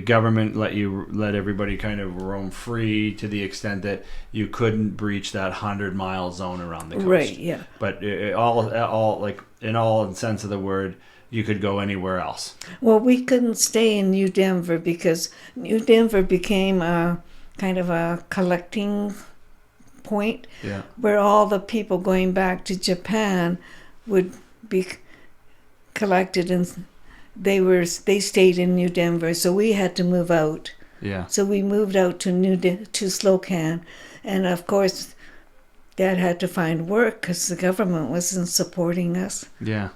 government let everybody kind of roam free to the extent that you couldn't breach that 100-mile zone around the coast. Right. Yeah. But all like in all sense of the word, you could go anywhere else. Well, we couldn't stay in New Denver because New Denver became a kind of a collecting point where all the people going back to Japan would be collected, and they stayed in New Denver, so we had to move out. Yeah. So we moved out to to Slocan, and of course, Dad had to find work because the government wasn't supporting us. Yeah.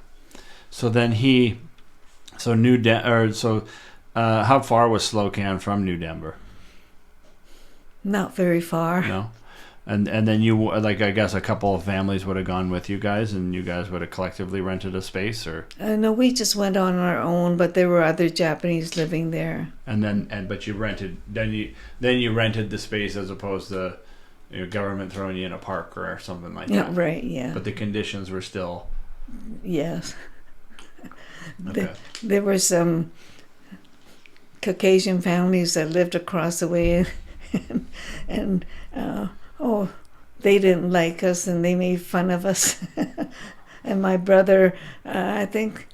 So then how far was Slocan from New Denver? Not very far. No. And then you, like, I guess a couple of families would have gone with you guys, and you guys would have collectively rented a space, or? No, we just went on our own, but there were other Japanese living there. But you rented, then you rented the space as opposed to government throwing you in a park or something like that. Yeah, right, yeah. But the conditions were still. Yes. Okay. There were some Caucasian families that lived across the way, and they didn't like us, and they made fun of us. And my brother, I think,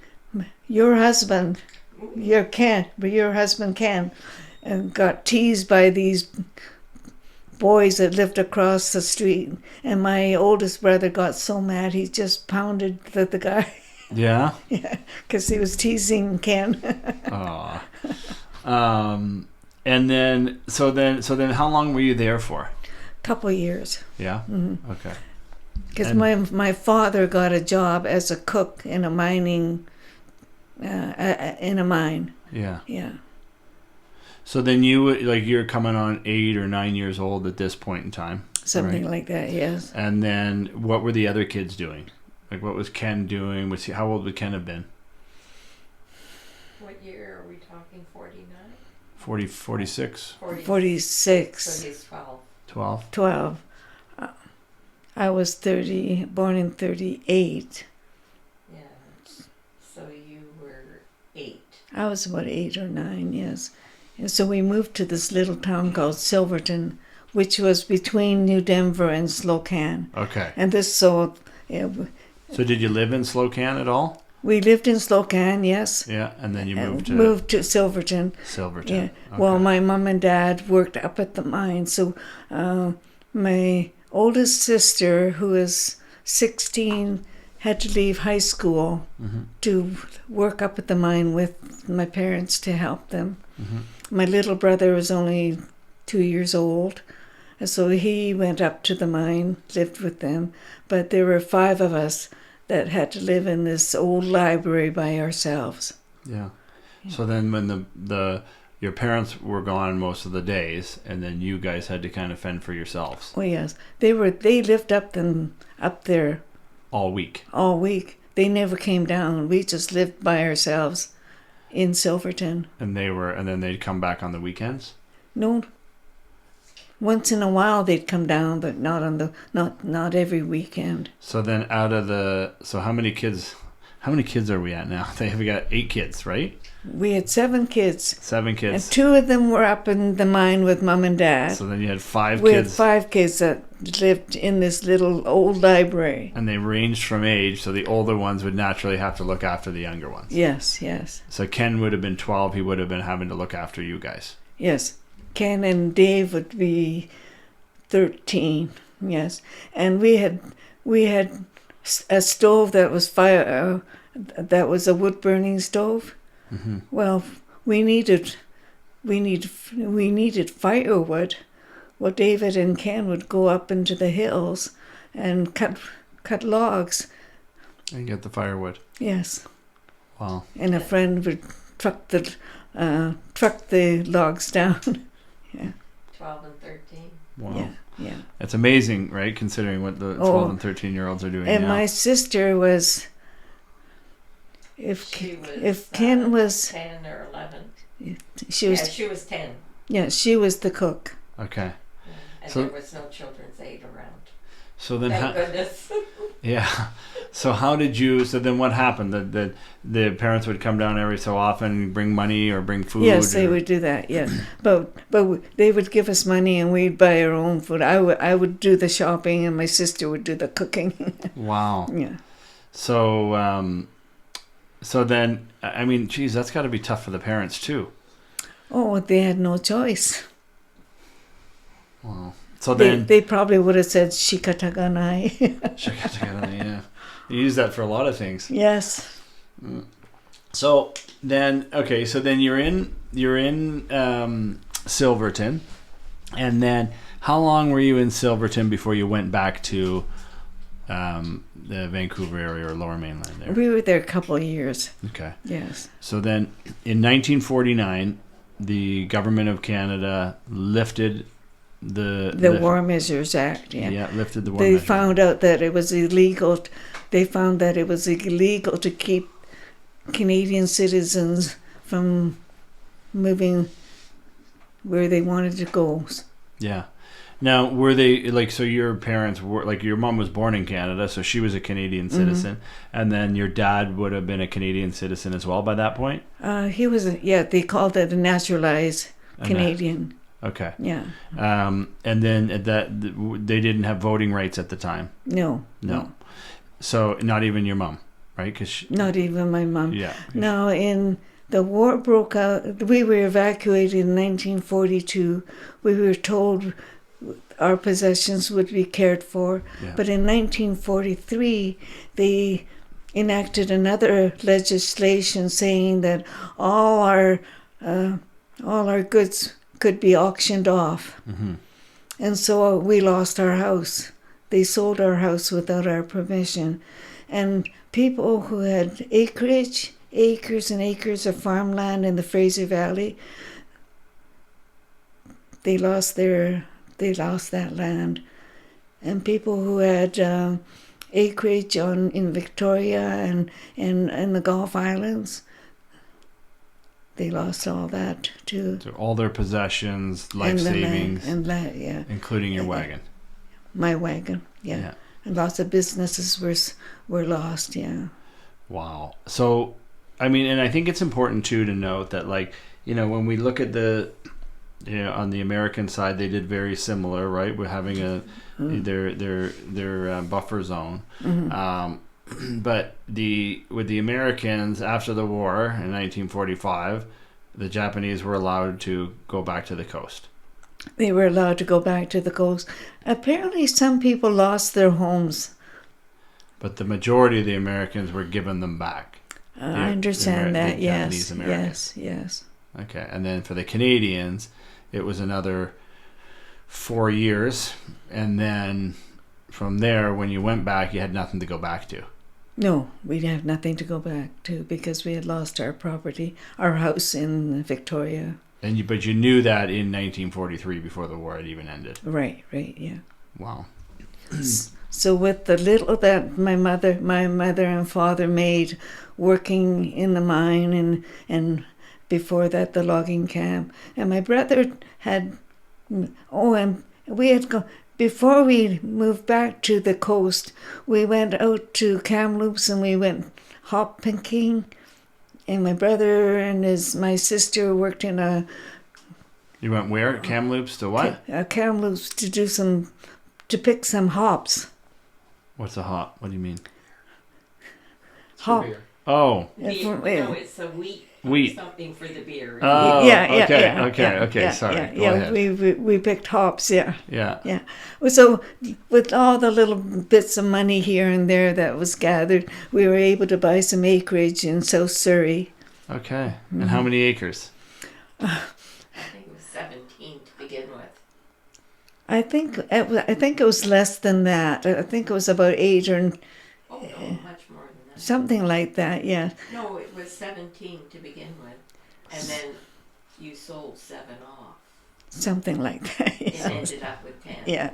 your husband Ken, and got teased by these boys that lived across the street. And my oldest brother got so mad he just pounded the guy. Yeah. Yeah, because he was teasing Ken. Aw. And then how long were you there for? Couple years. Yeah. Mm-hmm. Okay. Because my father got a job as a cook in a mining, in a mine. Yeah. Yeah. So then you're coming on 8 or 9 years old at this point in time. Something like that, yes. And then what were the other kids doing? Like, what was Ken doing? How old would Ken have been? What year are we talking? 49? 46? 46. So he's 12. 12? 12. I was born in 38. Yeah. So you were 8. I was about 8 or 9, yes. And so we moved to this little town called Silverton, which was between New Denver and Slocan. Okay. And So did you live in Slocan at all? We lived in Slocan, yes. Yeah, and then you moved to Silverton. Silverton. Yeah. Okay. Well, my mom and dad worked up at the mine, so my oldest sister, who was 16, had to leave high school to work up at the mine with my parents to help them. Mm-hmm. My little brother was only 2 years old, so he went up to the mine, lived with them. But there were 5 of us that had to live in this old library by ourselves. Yeah. So then when your parents were gone most of the days, and then you guys had to kind of fend for yourselves. Oh yes, they lived up there all week. All week. They never came down. We just lived by ourselves in Silverton. And then they'd come back on the weekends? No, once in a while they'd come down, but not every weekend. So then how many kids are we at now? We got 8 kids, right? We had 7 kids. 7 kids. And 2 of them were up in the mine with Mom and Dad. So then you had 5 We kids. had 5 kids that lived in this little old library. And they ranged from age, so the older ones would naturally have to look after the younger ones. Yes, yes. So Ken would have been 12. He would have been having to look after you guys. Yes. Ken and Dave would be 13. Yes. And we had a stove that was that was a wood burning stove. Mm-hmm. Well, we needed firewood. Well, David and Ken would go up into the hills and cut logs. And get the firewood. Yes. Wow. And a friend would truck the logs down. Yeah. 12 and 13. Wow. Yeah. Yeah. It's amazing, right? Considering what the 12 and 13-year-olds are doing And now. my sister was. If Ken was 10 or 11. she was She was 10. Yeah, she was the cook. Okay. And So- there was no children's aid around. So then, Thank goodness. yeah. So then what happened? The parents would come down every so often and bring money or bring food? Yes, they would do that. Yes, but they would give us money and we'd buy our own food. I would do the shopping and my sister would do the cooking. Wow. Yeah. So then, I mean, geez, that's got to be tough for the parents too. Oh, they had no choice. Wow. So then They probably would have said Shikataganai. Shikataganai, yeah. You use that for a lot of things. Yes. So then, okay, so then you're in Silverton, and then how long were you in Silverton before you went back to the Vancouver area or Lower Mainland there? We were there a couple of years. Okay. Yes. So then, in 1949, the government of Canada lifted The War Measures Act. Yeah. Yeah, lifted the War They Measures. found out that it was illegal. They found that it was illegal to keep Canadian citizens from moving where they wanted to go. Yeah. Now, were they so your parents were your mom was born in Canada, so she was a Canadian citizen, and then your dad would have been a Canadian citizen as well by that point? He was, they called it a naturalized Canadian. Okay. Yeah. And then they didn't have voting rights at the time? No. So not even your mom, right? Not even my mom. Yeah. No, in the war broke out. We were evacuated in 1942. We were told our possessions would be cared for. Yeah. But in 1943, they enacted another legislation saying that all our goods could be auctioned off. Mm-hmm. And so we lost our house. They sold our house without our permission. And people who had acres and acres of farmland in the Fraser Valley, they lost that land. And people who had acreage in Victoria and the Gulf Islands, they lost all that too. So all their possessions, life savings, including your wagon. My wagon, yeah. And lots of businesses were lost, yeah. Wow. So, I mean, and I think it's important too to note that, when we look at on the American side, they did very similar, right? We're having their buffer zone. Mm-hmm. But with the Americans after the war in 1945, the Japanese were allowed to go back to the coast. They were allowed to go back to the coast. Apparently, some people lost their homes. But the majority of the Americans were given them back. I understand that. Japanese Americans. Yes. Okay, and then for the Canadians, it was another 4 years, and then from there, when you went back, you had nothing to go back to. No, we'd have nothing to go back to because we had lost our property, our house in Victoria. But you knew that in 1943 before the war had even ended. Right, yeah. Wow. So with the little that my mother and father made working in the mine and before that the logging camp, and my brother had, and we had before we moved back to the coast, we went out to Kamloops and we went hop picking, and my brother and my sister worked in You went where? Kamloops to what? Kamloops to pick some hops. What's a hop? What do you mean? Hop. Oh. Beer. No, it's a wheat. Wheat. Something for the beer. Oh, Yeah. Okay. Sorry. Go ahead. We picked hops. Yeah. Yeah. So with all the little bits of money here and there that was gathered, we were able to buy some acreage in South Surrey. Okay. And how many acres? I think it was 17 to begin with. I think it was less than that. I think it was about 8 or Oh, no, much more than that. something like that. Yeah. No, it was 17 to begin with. And then you sold 7 off. Something like that. It Yeah. ended up with 10. Yeah.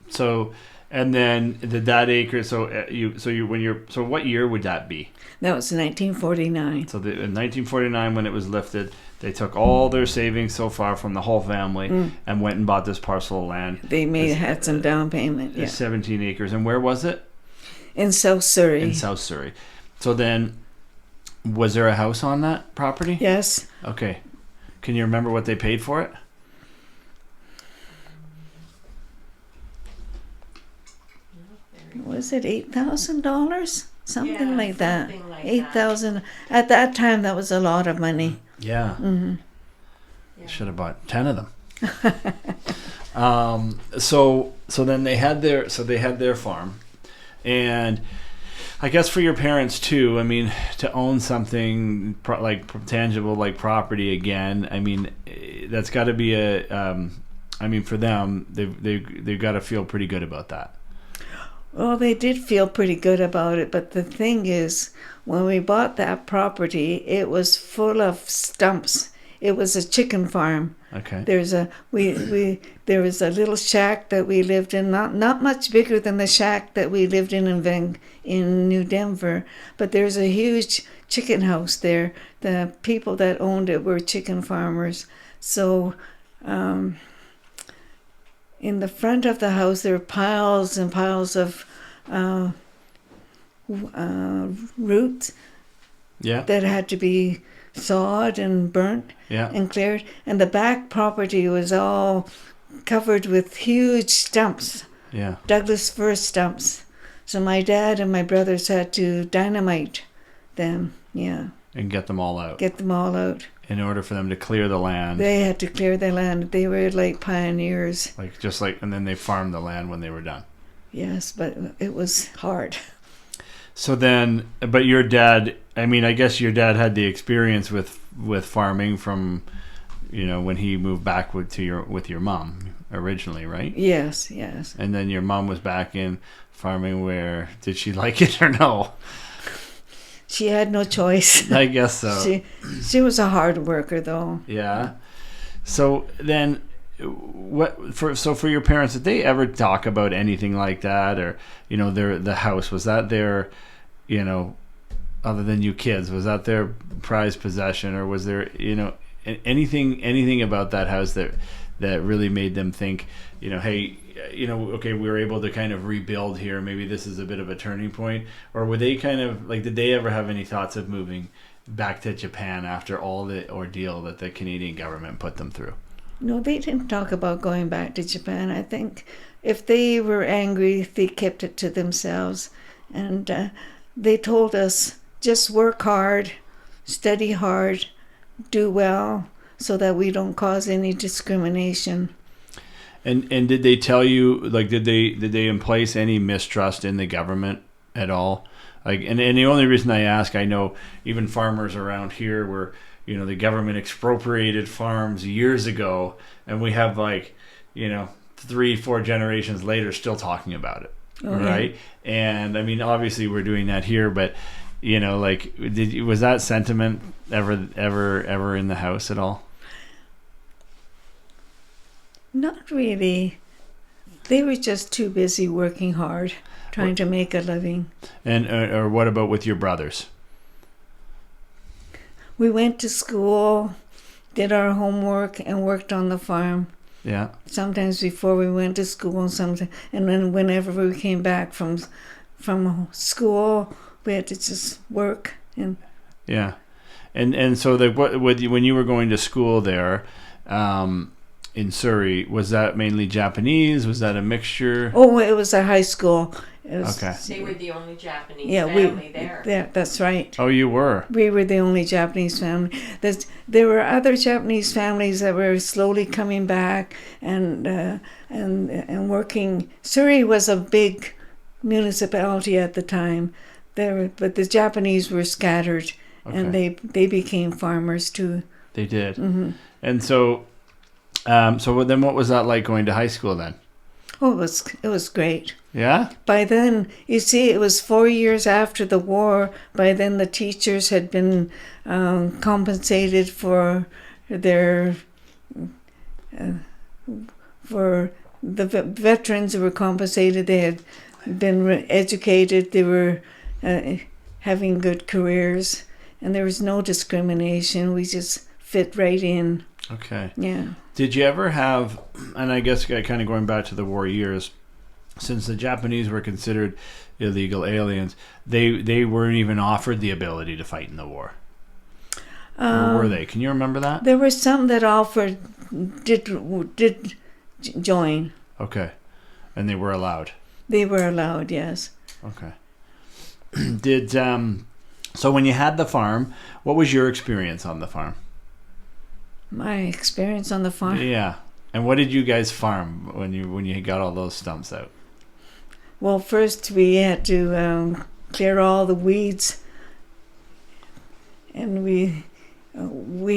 So, and then that acre. So what year would that be? That was 1949. So in 1949, when it was lifted, they took all their savings so far from the whole family and went and bought this parcel of land. They had some down payment. Yeah. 17 acres. And where was it? In South Surrey. In South Surrey. So then, was there a house on that property? Yes. Okay. Can you remember what they paid for it? Was it $8,000? Something like that. Something like 8,000. At that time, that was a lot of money. Yeah. Mm-hmm. Yeah. Should have bought 10 of them. So then they had their farm, and I guess for your parents too. I mean, to own something like tangible like property again. I mean, that's got to be for them, they've got to feel pretty good about that. Well, they did feel pretty good about it, but the thing is, when we bought that property, it was full of stumps. It was a chicken farm. Okay. There was a little shack that we lived in, not much bigger than the shack that we lived in New Denver, but there's a huge chicken house there. The people that owned it were chicken farmers. So in the front of the house, there were piles and piles of roots that had to be sawed and burnt and cleared. And the back property was all covered with huge stumps, Douglas fir stumps. So my dad and my brothers had to dynamite them, and get them all out. In order for them to clear the land. They had to clear the land. They were like pioneers. And then they farmed the land when they were done. Yes, but it was hard. So then, but your dad, I mean, I guess your dad had the experience with farming from, when he moved back with your mom originally, right? Yes. And then your mom was back in farming. Where did she like it or no? She had no choice. I guess so. She was a hard worker, though. Yeah. So then, for your parents, did they ever talk about anything like that, or the house, was that their, other than you kids, was that their prized possession, or was there anything about that house that really made them think, hey, okay, we were able to kind of rebuild here. Maybe this is a bit of a turning point. Or were they kind of did they ever have any thoughts of moving back to Japan after all the ordeal that the Canadian government put them through? No, they didn't talk about going back to Japan. I think if they were angry, they kept it to themselves. And they told us, just work hard, study hard, do well, so that we don't cause any discrimination. And did they tell you, did they place any mistrust in the government at all? And the only reason I ask, I know even farmers around here were, the government expropriated farms years ago, and we have 3-4 generations later still talking about it, right? And I mean, obviously we're doing that here, but was that sentiment ever in the house at all? Not really. They were just too busy working hard, trying to make a living. And or what about with your brothers? We went to school, did our homework, and worked on the farm. Yeah. Sometimes before we went to school, and then whenever we came back from school, we had to just work. And yeah, and so when you were going to school there, in Surrey, was that mainly Japanese? Was that a mixture? Oh, it was a high school. It was, Okay. They were the only Japanese Yeah, family there. Yeah, that's right. Oh, you were. We were the only Japanese family. There were other Japanese families that were slowly coming back and working. Surrey was a big municipality at the time, but the Japanese were scattered, and they became farmers too. They did. Mm-hmm. And so, so then, what was that like going to high school then? Oh, it was great. Yeah. By then, you see, it was 4 years after the war. By then, the teachers had been compensated for their for the veterans who were compensated. They had been educated. They were having good careers, and there was no discrimination. We just fit right in. Okay. Yeah. Did you ever have, and I guess kind of going back to the war years, since the Japanese were considered illegal aliens, they weren't even offered the ability to fight in the war. Or were they? Can you remember that? There were some that did join. Okay. And they were allowed. They were allowed, yes. Okay. So when you had the farm, what was your experience on the farm? My experience on the farm? Yeah. And what did you guys farm when you got all those stumps out? Well, first we had to clear all the weeds, and we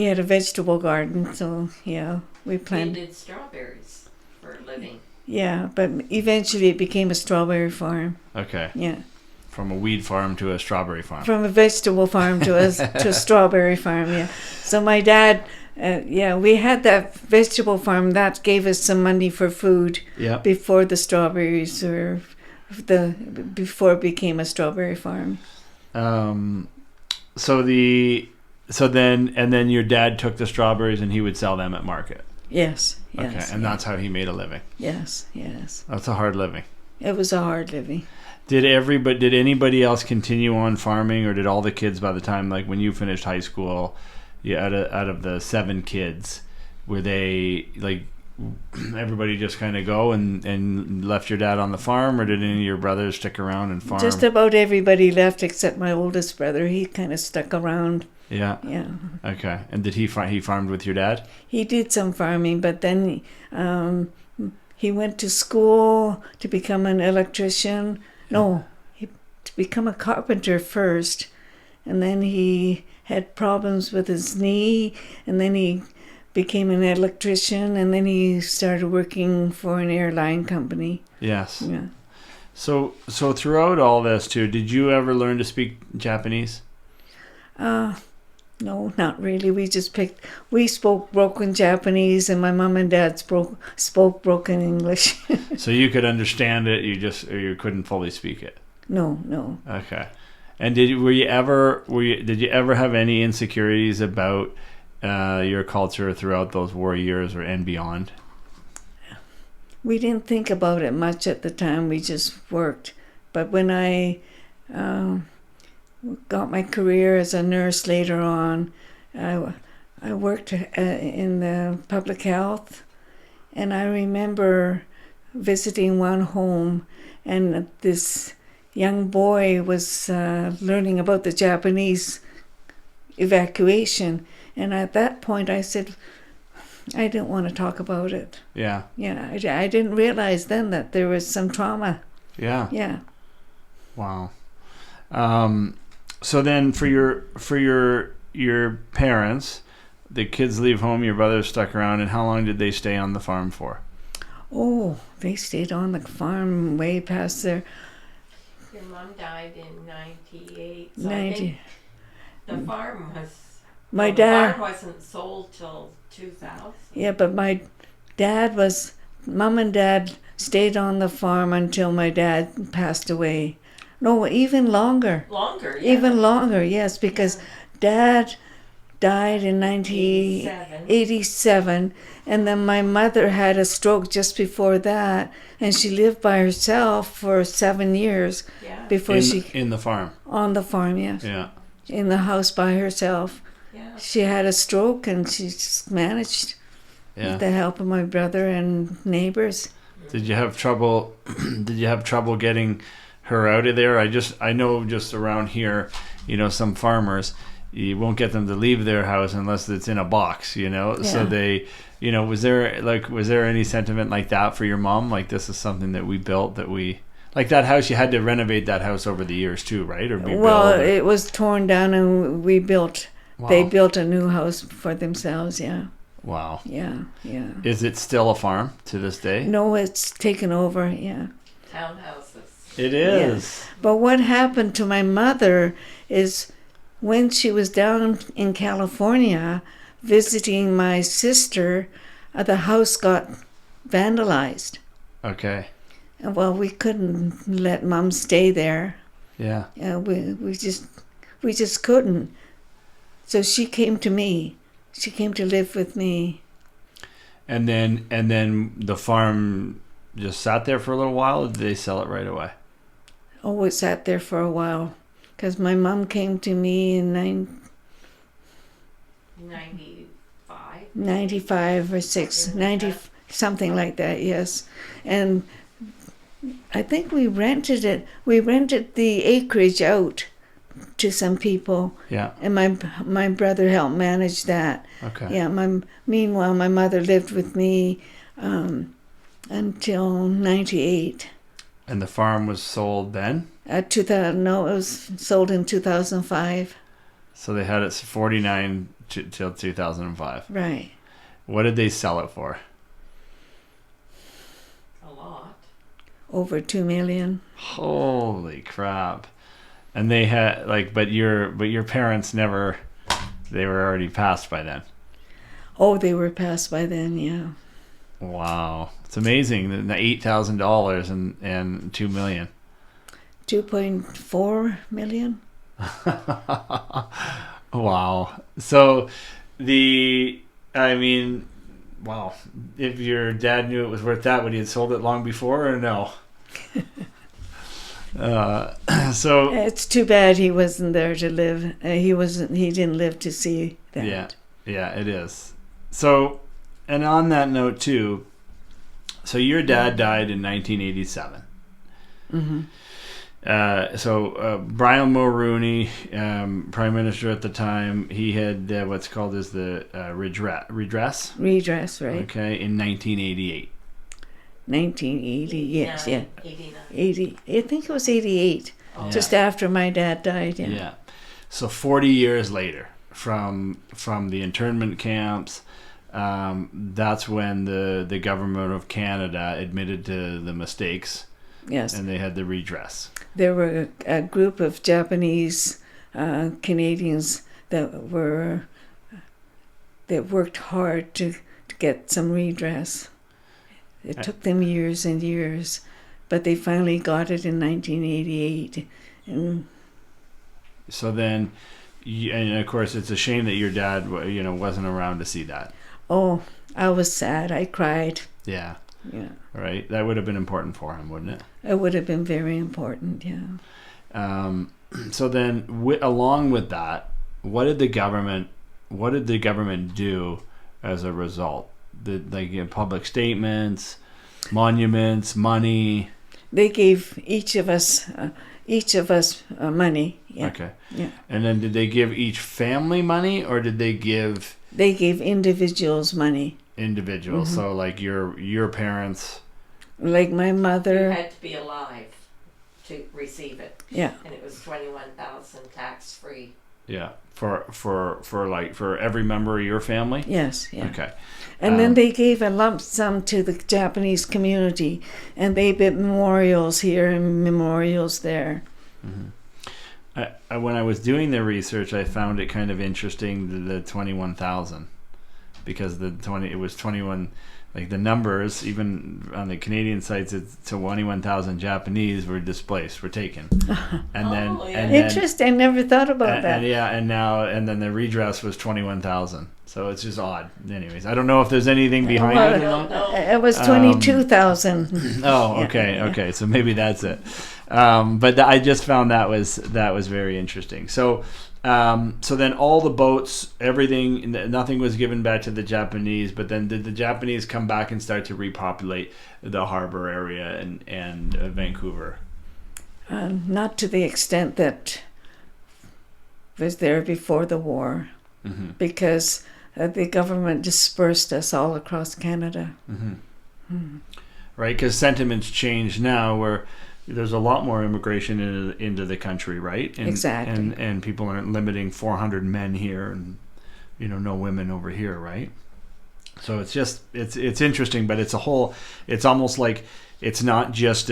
had a vegetable garden, so yeah, we planted. They did strawberries for a living. Yeah, but eventually it became a strawberry farm. Okay. Yeah. From a weed farm to a strawberry farm. From a vegetable farm to a strawberry farm. Yeah. So my dad. We had that vegetable farm that gave us some money for food. Yeah. Before the strawberries before it became a strawberry farm. So then your dad took the strawberries and he would sell them at market. Yes. Okay, and that's how he made a living. Yes. That's a hard living. It was a hard living. Did anybody else continue on farming, or did all the kids by the time, like when you finished high school, out of the 7 kids, were they like everybody just kind of go and left your dad on the farm, or did any of your brothers stick around and farm? Just about everybody left except my oldest brother. He kind of stuck around. Yeah. Yeah. Okay. And did he farmed with your dad? He did some farming, but then he went to school to become an electrician. No, to become a carpenter first, and then he had problems with his knee, and then he became an electrician, and then he started working for an airline company. Yes. Yeah. So throughout all this too, did you ever learn to speak Japanese? No, not really. We spoke broken Japanese, and my mom and dad spoke broken English. So you could understand it, you couldn't fully speak it. No. Okay. And did you ever have any insecurities about your culture throughout those war years and beyond? We didn't think about it much at the time. We just worked. But when I got my career as a nurse later on, I worked in the public health, and I remember visiting one home, and this young boy was learning about the Japanese evacuation, and at that point I said, I didn't want to talk about it. Yeah. Yeah, I didn't realize then that there was some trauma. Yeah. Yeah. Wow. So then for your parents, the kids leave home, your brothers stuck around, and how long did they stay on the farm for? Oh, they stayed on the farm way past their... Your mom died in 98. So 90. I think the farm was... My the dad... farm wasn't sold till 2000. Yeah, but my dad was... Mom and dad stayed on the farm until my dad passed away. No, even longer. Longer, yeah. Even longer, yes, because Dad died in 1987, and then my mother had a stroke just before that, and she lived by herself for 7 years Yeah. before in the farm. on the farm, yes, Yeah. in the house by herself. Yeah. She had a stroke, and she just managed Yeah. with the help of my brother and neighbors. Did you have trouble? Did you have trouble getting her out of there? I know just around here, some farmers, you won't get them to leave their house unless it's in a box, Yeah. So they, was there any sentiment like that for your mom? Like, this is something that we built, like that house, you had to renovate that house over the years too, right? Or It was torn down, and we built. Wow. They built a new house for themselves. Yeah. Wow. Yeah. Yeah. Is it still a farm to this day? No, it's taken over. Yeah. Townhouses. It is. But what happened to my mother is when she was down in California visiting my sister, the house got vandalized. Okay. And well, we couldn't let Mom stay there. Yeah. We just couldn't. So she came to me. She came to live with me. And then the farm just sat there for a little while, or did they sell it right away? Oh, it sat there for a while. Because my mom came to me in 95 or 6, 90, something like that, yes. And I think we rented it. We rented the acreage out to some people. Yeah. And my brother helped manage that. Okay. Yeah. Meanwhile, my mother lived with me until 98. And the farm was sold then? No, it was sold in 2005. So they had it 49 till 2005. Right. What did they sell it for? A lot. Over $2 million. Holy crap! And they had but your parents never. They were already passed by then. Oh, they were passed by then. Yeah. Wow, it's amazing. The $8,000 and $2 million. 2.4 million. Wow. So wow. If your dad knew it was worth that, would he have sold it long before or no? So It's too bad he wasn't there to live. He didn't live to see that. Yeah, it is. So, and on that note too, so your dad died in 1987. Mm-hmm. Brian Mulroney, Prime Minister at the time, he had what's called as the redress. Redress, right? Okay, in 1988. 1980, yes, yeah. 89. 80, I think it was 88, just after my dad died, yeah. Yeah. So 40 years later, from the internment camps, that's when the government of Canada admitted to the mistakes. Yes. And they had the redress. There were a group of Japanese Canadians that worked hard to get some redress. It took them years and years, but they finally got it in 1988. And so then, and of course, it's a shame that your dad, wasn't around to see that. oh, I was sad. I cried. Yeah. Yeah. Right. That would have been important for him, wouldn't it? It would have been very important. Yeah. So then, along with that, what did the government do as a result? Public statements, monuments, money. They gave each of us money. Yeah. Okay. Yeah. And then did they give each family money, or did they give? They gave individuals money. Individuals. Mm-hmm. So like your parents. Like my You had had to be alive to receive it. Yeah. And it was $21,000 tax free. Yeah. For every member of your family. Yes. Yeah. Okay. And then they gave a lump sum to the Japanese community, and they built memorials here and memorials there. Mm-hmm. When I was doing the research, I found it kind of interesting the 21,000, because it was 21 like the numbers, even on the Canadian sites, it's 21,000 Japanese were displaced, were taken, and then Oh, yeah. and then Interesting. I never thought about that. and then the redress was 21,000. So it's just odd. Anyways, I don't know if there's anything behind Well, it or not. No. It was 22,000. Oh, Yeah, okay, yeah. okay. So maybe that's it. But I just found that was very interesting. So, so then all the boats, everything, nothing was given back to the Japanese. But then did the Japanese come back and start to repopulate the harbor area and Vancouver? Not to the extent that was there before the war, Mm-hmm. because the government dispersed us all across Canada. Mm-hmm. Right, because sentiments change now, where there's a lot more immigration into the country, right? Exactly. And people aren't limiting 400 men here, and no women over here, right? So it's just it's interesting, but it's almost like it's not just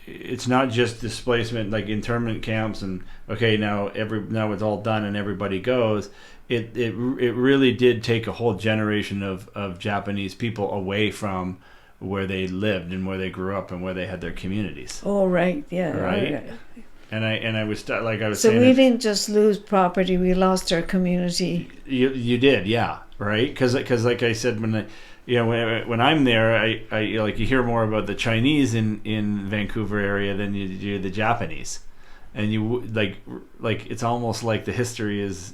it's not just displacement, like internment camps and okay, now it's all done and everybody goes. It really did take a whole generation of Japanese people away from where they lived and where they grew up and where they had their communities. Oh, right, yeah. Right. And I was like I was So saying. we didn't just lose property; we lost our community. You did, yeah, right? Because like I said, when I'm there, I like you hear more about the Chinese in Vancouver area than you do the Japanese, and you like it's almost like the history is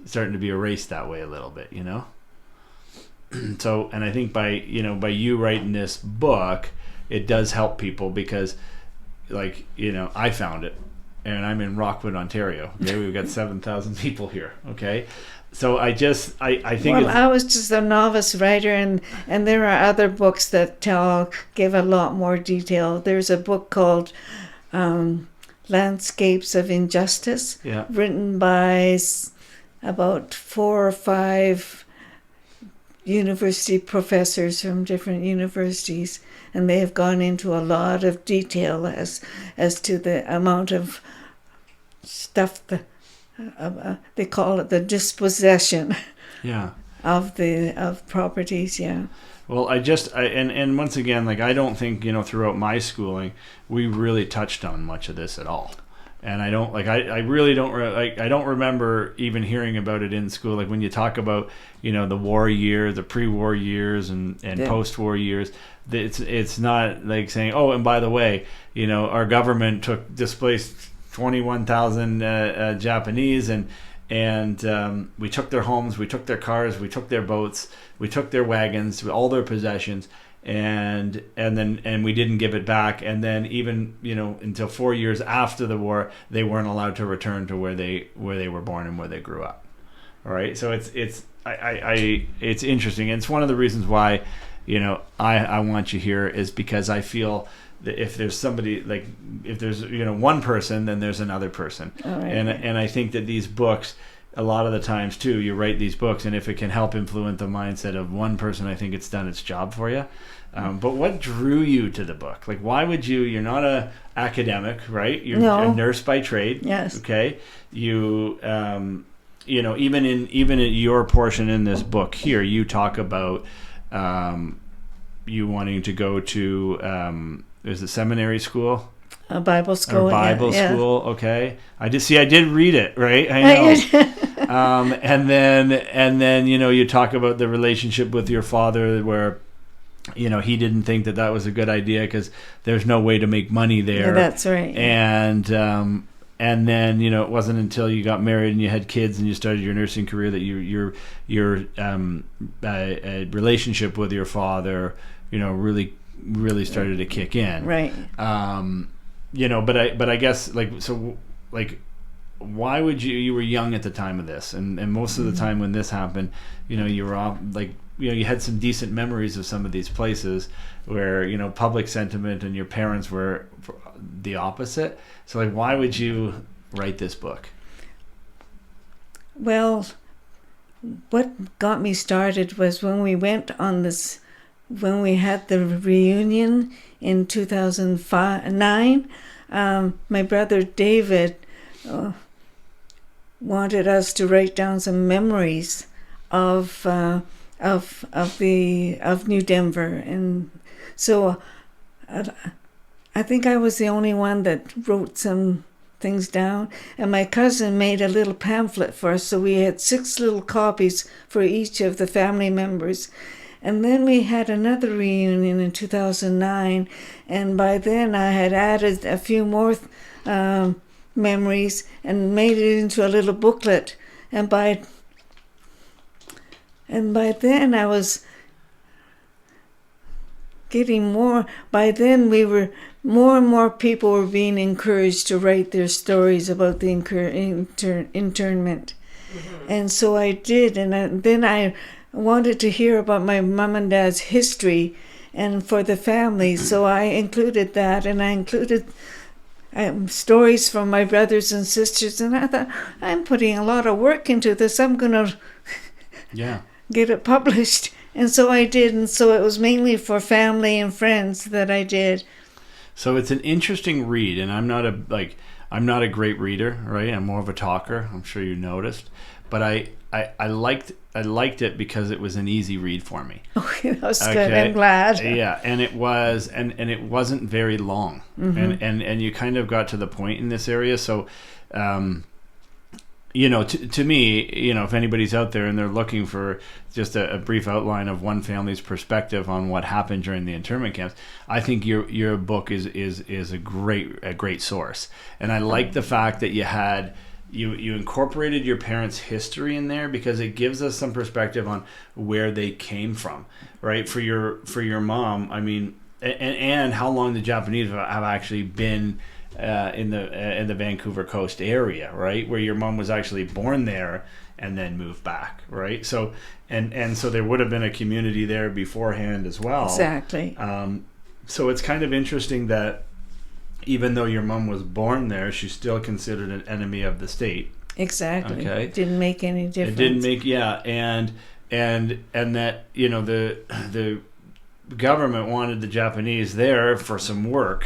starting to be erased that way a little bit, So, and I think by you writing this book, it does help people because, I found it, and I'm in Rockwood, Ontario. Okay, we've got 7,000 people here. Okay, so I think. Well, I was just a novice writer, and there are other books that give a lot more detail. There's a book called Landscapes of Injustice, Yeah. written by about 4 or 5 university professors from different universities, and they have gone into a lot of detail as to the amount of stuff they call it the dispossession Yeah. of properties. Yeah. Well, and once again, I don't think throughout my schooling we really touched on much of this at all. And I don't I really don't I don't remember even hearing about it in school. Like when you talk about the war years, the pre-war years, and Yeah. post-war years, it's not like saying, oh, and by the way, our government displaced 21,000 Japanese, and we took their homes, we took their cars, we took their boats, we took their wagons, all their possessions. And we didn't give it back, and then even until 4 years after the war, they weren't allowed to return to where they were born and where they grew up. All right, so it's interesting, and it's one of the reasons why I want you here is because I feel that if there's somebody if there's one person, then there's another person, All right. and I think that these books. A lot of the times too, you write these books, and if it can help influence the mindset of one person, I think it's done its job for you. But what drew you to the book? Why would you? You're not a academic, right? You're No. a nurse by trade. Yes. Okay. You, even in your portion in this book here, you talk about you wanting to go to there's a seminary school. A Bible school. Or Bible yeah. school, okay. I did read it, right? I know. And then you talk about the relationship with your father, where he didn't think that was a good idea because there's no way to make money there. Yeah, that's right. And then it wasn't until you got married and you had kids and you started your nursing career that your relationship with your father really started to kick in. Right. But I guess why would you were young at the time of this, and most of the time when this happened, you were off, you had some decent memories of some of these places where public sentiment and your parents were the opposite. So why would you write this book? Well, what got me started was when we went on this, when we had the reunion in 2009, my brother David wanted us to write down some memories of of New Denver, and so I think I was the only one that wrote some things down, and my cousin made a little pamphlet for us, so we had 6 little copies for each of the family members. And then we had another reunion in 2009, and by then I had added a few more memories and made it into a little booklet. And by then I was getting more. By then we were more and more people were being encouraged to write their stories about the internment. Mm-hmm. And so I did, and then I wanted to hear about my mom and dad's history and for the family, so I included that, and I included stories from my brothers and sisters, and I thought, I'm putting a lot of work into this, I'm gonna get it published. And so I did, and so it was mainly for family and friends that I did. So it's an interesting read, and I'm not a great reader, right? I'm more of a talker. I'm sure you noticed, but I liked it because it was an easy read for me. Okay, that was good. I'm glad. Yeah, and it was, and it wasn't very long, mm-hmm. and you kind of got to the point in this area. So, to me, if anybody's out there and they're looking for just a brief outline of one family's perspective on what happened during the internment camps, I think your book is a great source. And I like the fact that you incorporated your parents' history in there, because it gives us some perspective on where they came from, right? For your mom, I mean, and how long the Japanese have actually been in the Vancouver Coast area, right, where your mom was actually born there and then moved back, right? So and so there would have been a community there beforehand as well. Exactly. So it's kind of interesting that even though your mom was born there, she's still considered an enemy of the state. Exactly. Okay. It didn't make any difference. It didn't make, and that the government wanted the Japanese there for some work,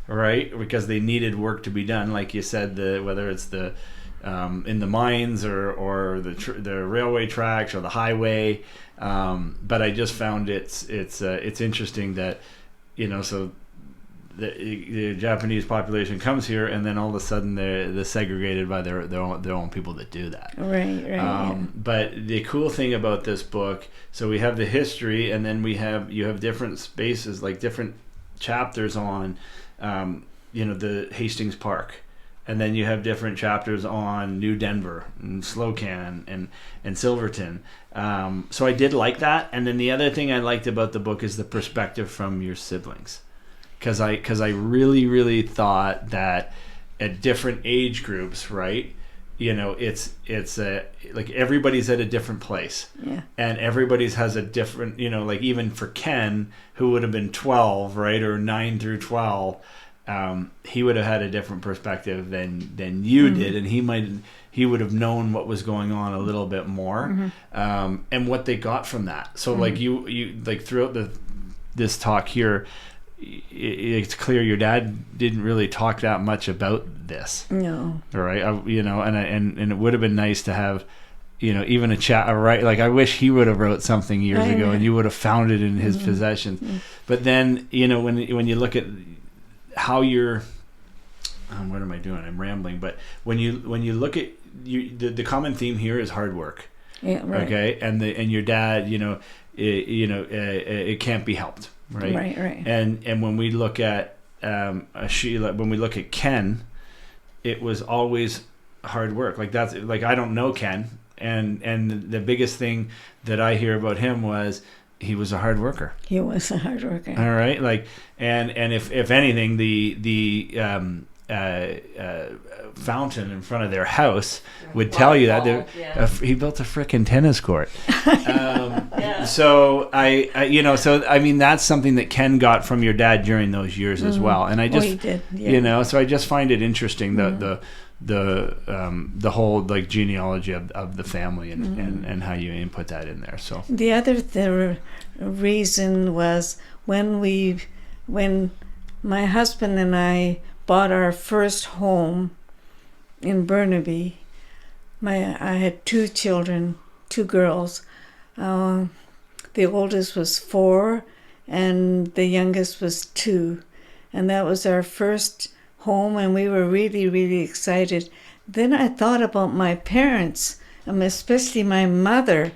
right? Because they needed work to be done, like you said, whether it's the in the mines or the railway tracks or the highway. But I just found it's interesting that so the Japanese population comes here, and then all of a sudden they're segregated by their own people that do that. Right. But the cool thing about this book, so we have the history, and then you have different spaces, like different chapters on the Hastings Park, and then you have different chapters on New Denver and Slocan and Silverton. So I did like that. And then the other thing I liked about the book is the perspective from your siblings, because I really, really thought that at different age groups, right, it's like everybody's at a different place. Yeah. And everybody's has a different, like even for Ken, who would have been 12, right, or 9 through 12, he would have had a different perspective than you did, and he would have known what was going on a little bit more, and what they got from that. So like you like throughout this talk here, it's clear your dad didn't really talk that much about this. No. Right. And it would have been nice to have, even a chat. Right. Like I wish he would have wrote something years ago, and you would have found it in his possessions. Mm-hmm. But then, when you look at how you're, what am I doing? I'm rambling. But when you look at the common theme here is hard work. Yeah. Right. Okay. And your dad, it can't be helped. Right. Right. And when we look at when we look at Ken, it was always hard work. Like that's like I don't know Ken, and the biggest thing that I hear about him was he was a hard worker. He was a hard worker. All right, like and if anything, the fountain in front of their house would tell you that he built a frickin' tennis court. So I mean that's something that Ken got from your dad during those years as well. And I just he did. Yeah. So I just find it interesting the whole like genealogy of the family and how you input that in there. So the reason was when my husband and I bought our first home in Burnaby. I had 2 children, 2 girls. The oldest was 4, and the youngest was 2. And that was our first home, and we were really, really excited. Then I thought about my parents, and especially my mother.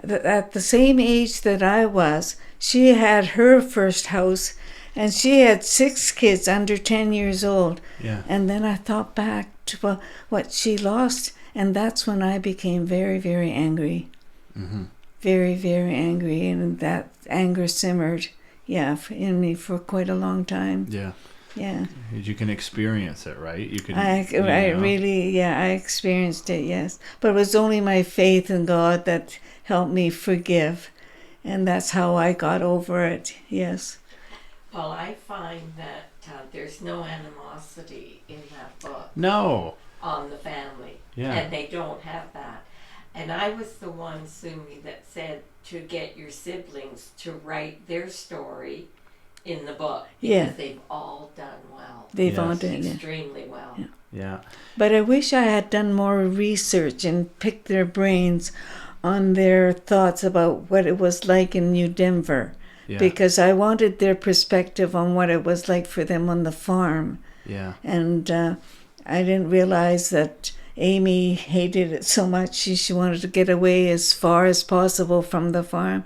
At the same age that I was, she had her first house, and she had 6 kids under 10 years old. Yeah. And then I thought back to what she lost, and that's when I became very, very angry. Mm-hmm. Very, very angry, and that anger simmered, in me for quite a long time. Yeah. Yeah. You can experience it, right? You can. I experienced it, yes. But it was only my faith in God that helped me forgive, and that's how I got over it, yes. Well, I find that there's no animosity in that book. No. On the family. Yeah. And they don't have that. And I was the one, Sumi, that said to get your siblings to write their story in the book. Because they've all done well. They've all done extremely well. Yeah. Yeah. But I wish I had done more research and picked their brains on their thoughts about what it was like in New Denver. Yeah. Because I wanted their perspective on what it was like for them on the farm. Yeah. And I didn't realize that Amy hated it so much. She wanted to get away as far as possible from the farm.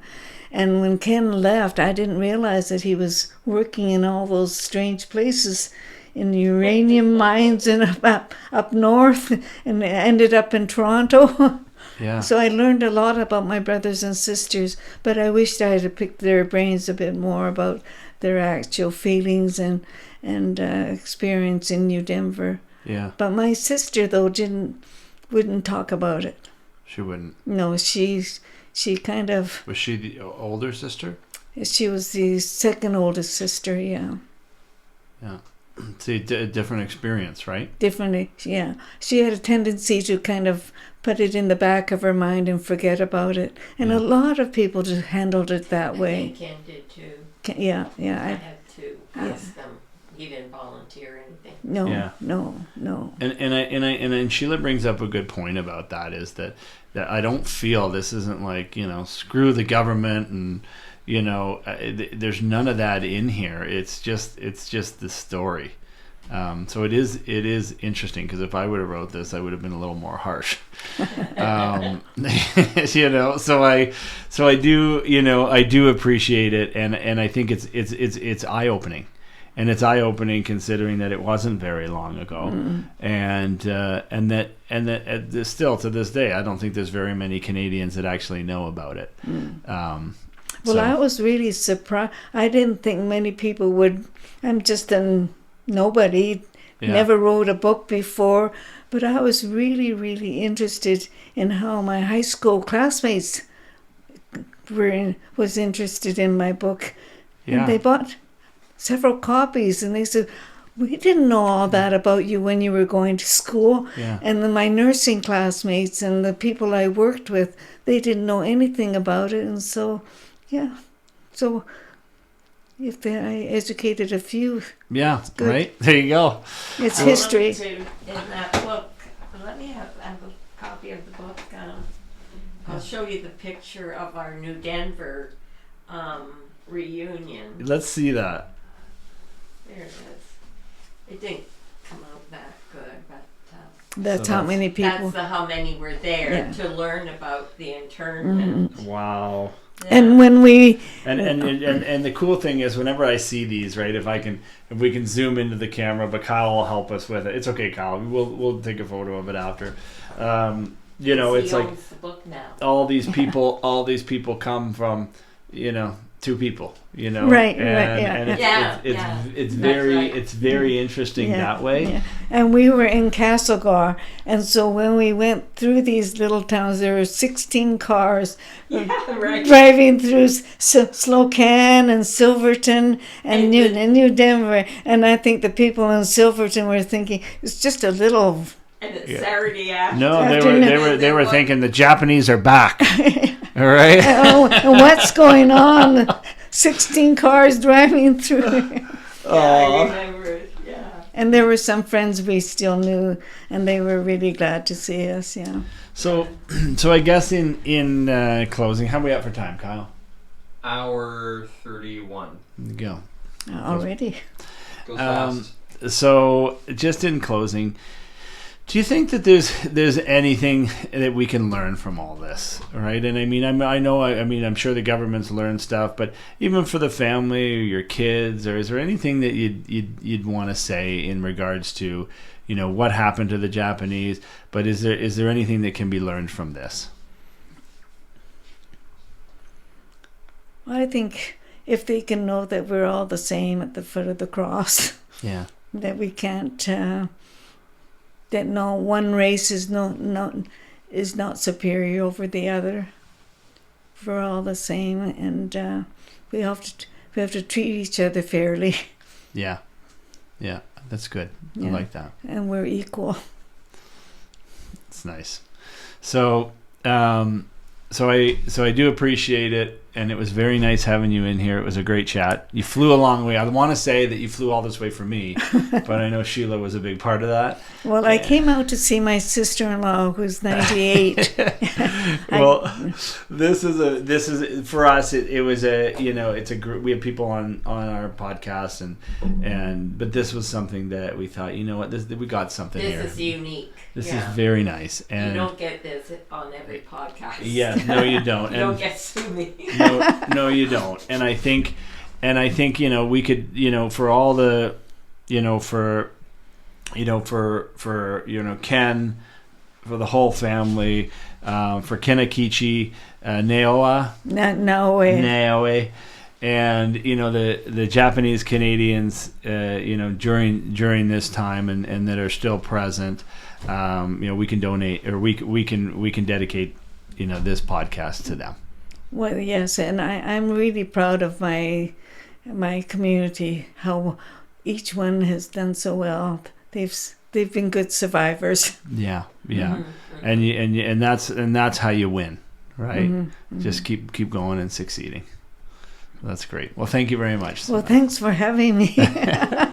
And when Ken left, I didn't realize that he was working in all those strange places in uranium mines and up north, and ended up in Toronto. Yeah. So I learned a lot about my brothers and sisters, but I wished I had picked their brains a bit more about their actual feelings and experience in New Denver. Yeah. But my sister, though, wouldn't talk about it. She wouldn't. No, she kind of... Was she the older sister? She was the second oldest sister, yeah. Yeah. See, a different experience, right? Differently, yeah. She had a tendency to kind of put it in the back of her mind and forget about it. And a lot of people just handled it that way. I think Ken did too. Yeah. I had to ask them. He didn't volunteer anything. No. And Sheila brings up a good point about that, is that I don't feel this isn't like, screw the government and there's none of that in here. It's just the story. So it is interesting, because if I would have wrote this, I would have been a little more harsh. So I do appreciate it, and I think it's eye opening. And it's eye opening considering that it wasn't very long ago, and that still to this day, I don't think there's very many Canadians that actually know about it. Well, I was really surprised. I didn't think many people would. I'm just a nobody, never wrote a book before, but I was really, really interested in how my high school classmates was interested in my book. Yeah. And they bought several copies, and they said, we didn't know all that about you when you were going to school. Yeah. And then my nursing classmates and the people I worked with, they didn't know anything about it. And so, so if I educated a few, right, there you go. It's history. In that book, let me have a copy of the book. I'll show you the picture of our New Denver reunion. Let's see that. There it is. It didn't come out that good, but that's how many people. That's how many were there to learn about the internment. Mm-hmm. Wow. Yeah. And when we and the cool thing is, whenever I see these, right, if we can zoom into the camera, but Kyle will help us with it. It's okay, Kyle. We'll take a photo of it after. It's like the book now. all these people come from, two people, right, and it's very interesting that way. Yeah. And we were in Castlegar, and so when we went through these little towns, there were 16 cars driving through Slocan and Silverton and New Denver, and I think the people in Silverton were thinking it's just a little. And it's Saturday afternoon. No, they were thinking the Japanese are back. All right. And what's going on? 16 cars driving through. I remember it. Yeah. And there were some friends we still knew, and they were really glad to see us. Yeah. So I guess in closing, how are we at for time, Kyle? hour 31. There you go. Already. Goes fast. So, just in closing, do you think that there's anything that we can learn from all this, right? And I mean, I'm sure the government's learned stuff, but even for the family or your kids, or is there anything that you'd want to say in regards to, what happened to the Japanese? But is there anything that can be learned from this? Well, I think if they can know that we're all the same at the foot of the cross, Yeah. that we can't, that no one race is not superior over the other. We're all the same, and we have to treat each other fairly. Yeah. Yeah. That's good. Yeah. I like that. And we're equal. It's nice. So I do appreciate it, and it was very nice having you in here. It was a great chat. You flew a long way. I want to say that you flew all this way for me, but I know Sheila was a big part of that. Well, I came out to see my sister-in-law, who's 98. Well, this is for us. It was it's a group. We have people on our podcast, but this was something that we thought, we got something here. This is unique. This is very nice, and you don't get this on every podcast. Yeah, no, you don't. You don't get Sumi. No, you don't. And I think we could, for all the, for Ken, for the whole family, for Kenakichi, Naoe, and the Japanese Canadians, during this time and that are still present, we can donate, or we can dedicate this podcast to them. Well, yes, and I'm really proud of my community, how each one has done so well. They've been good survivors. Yeah. Mm-hmm. And that's how you win, right? Mm-hmm. Just keep going and succeeding. That's great. Well, thank you very much. Well, thanks for having me.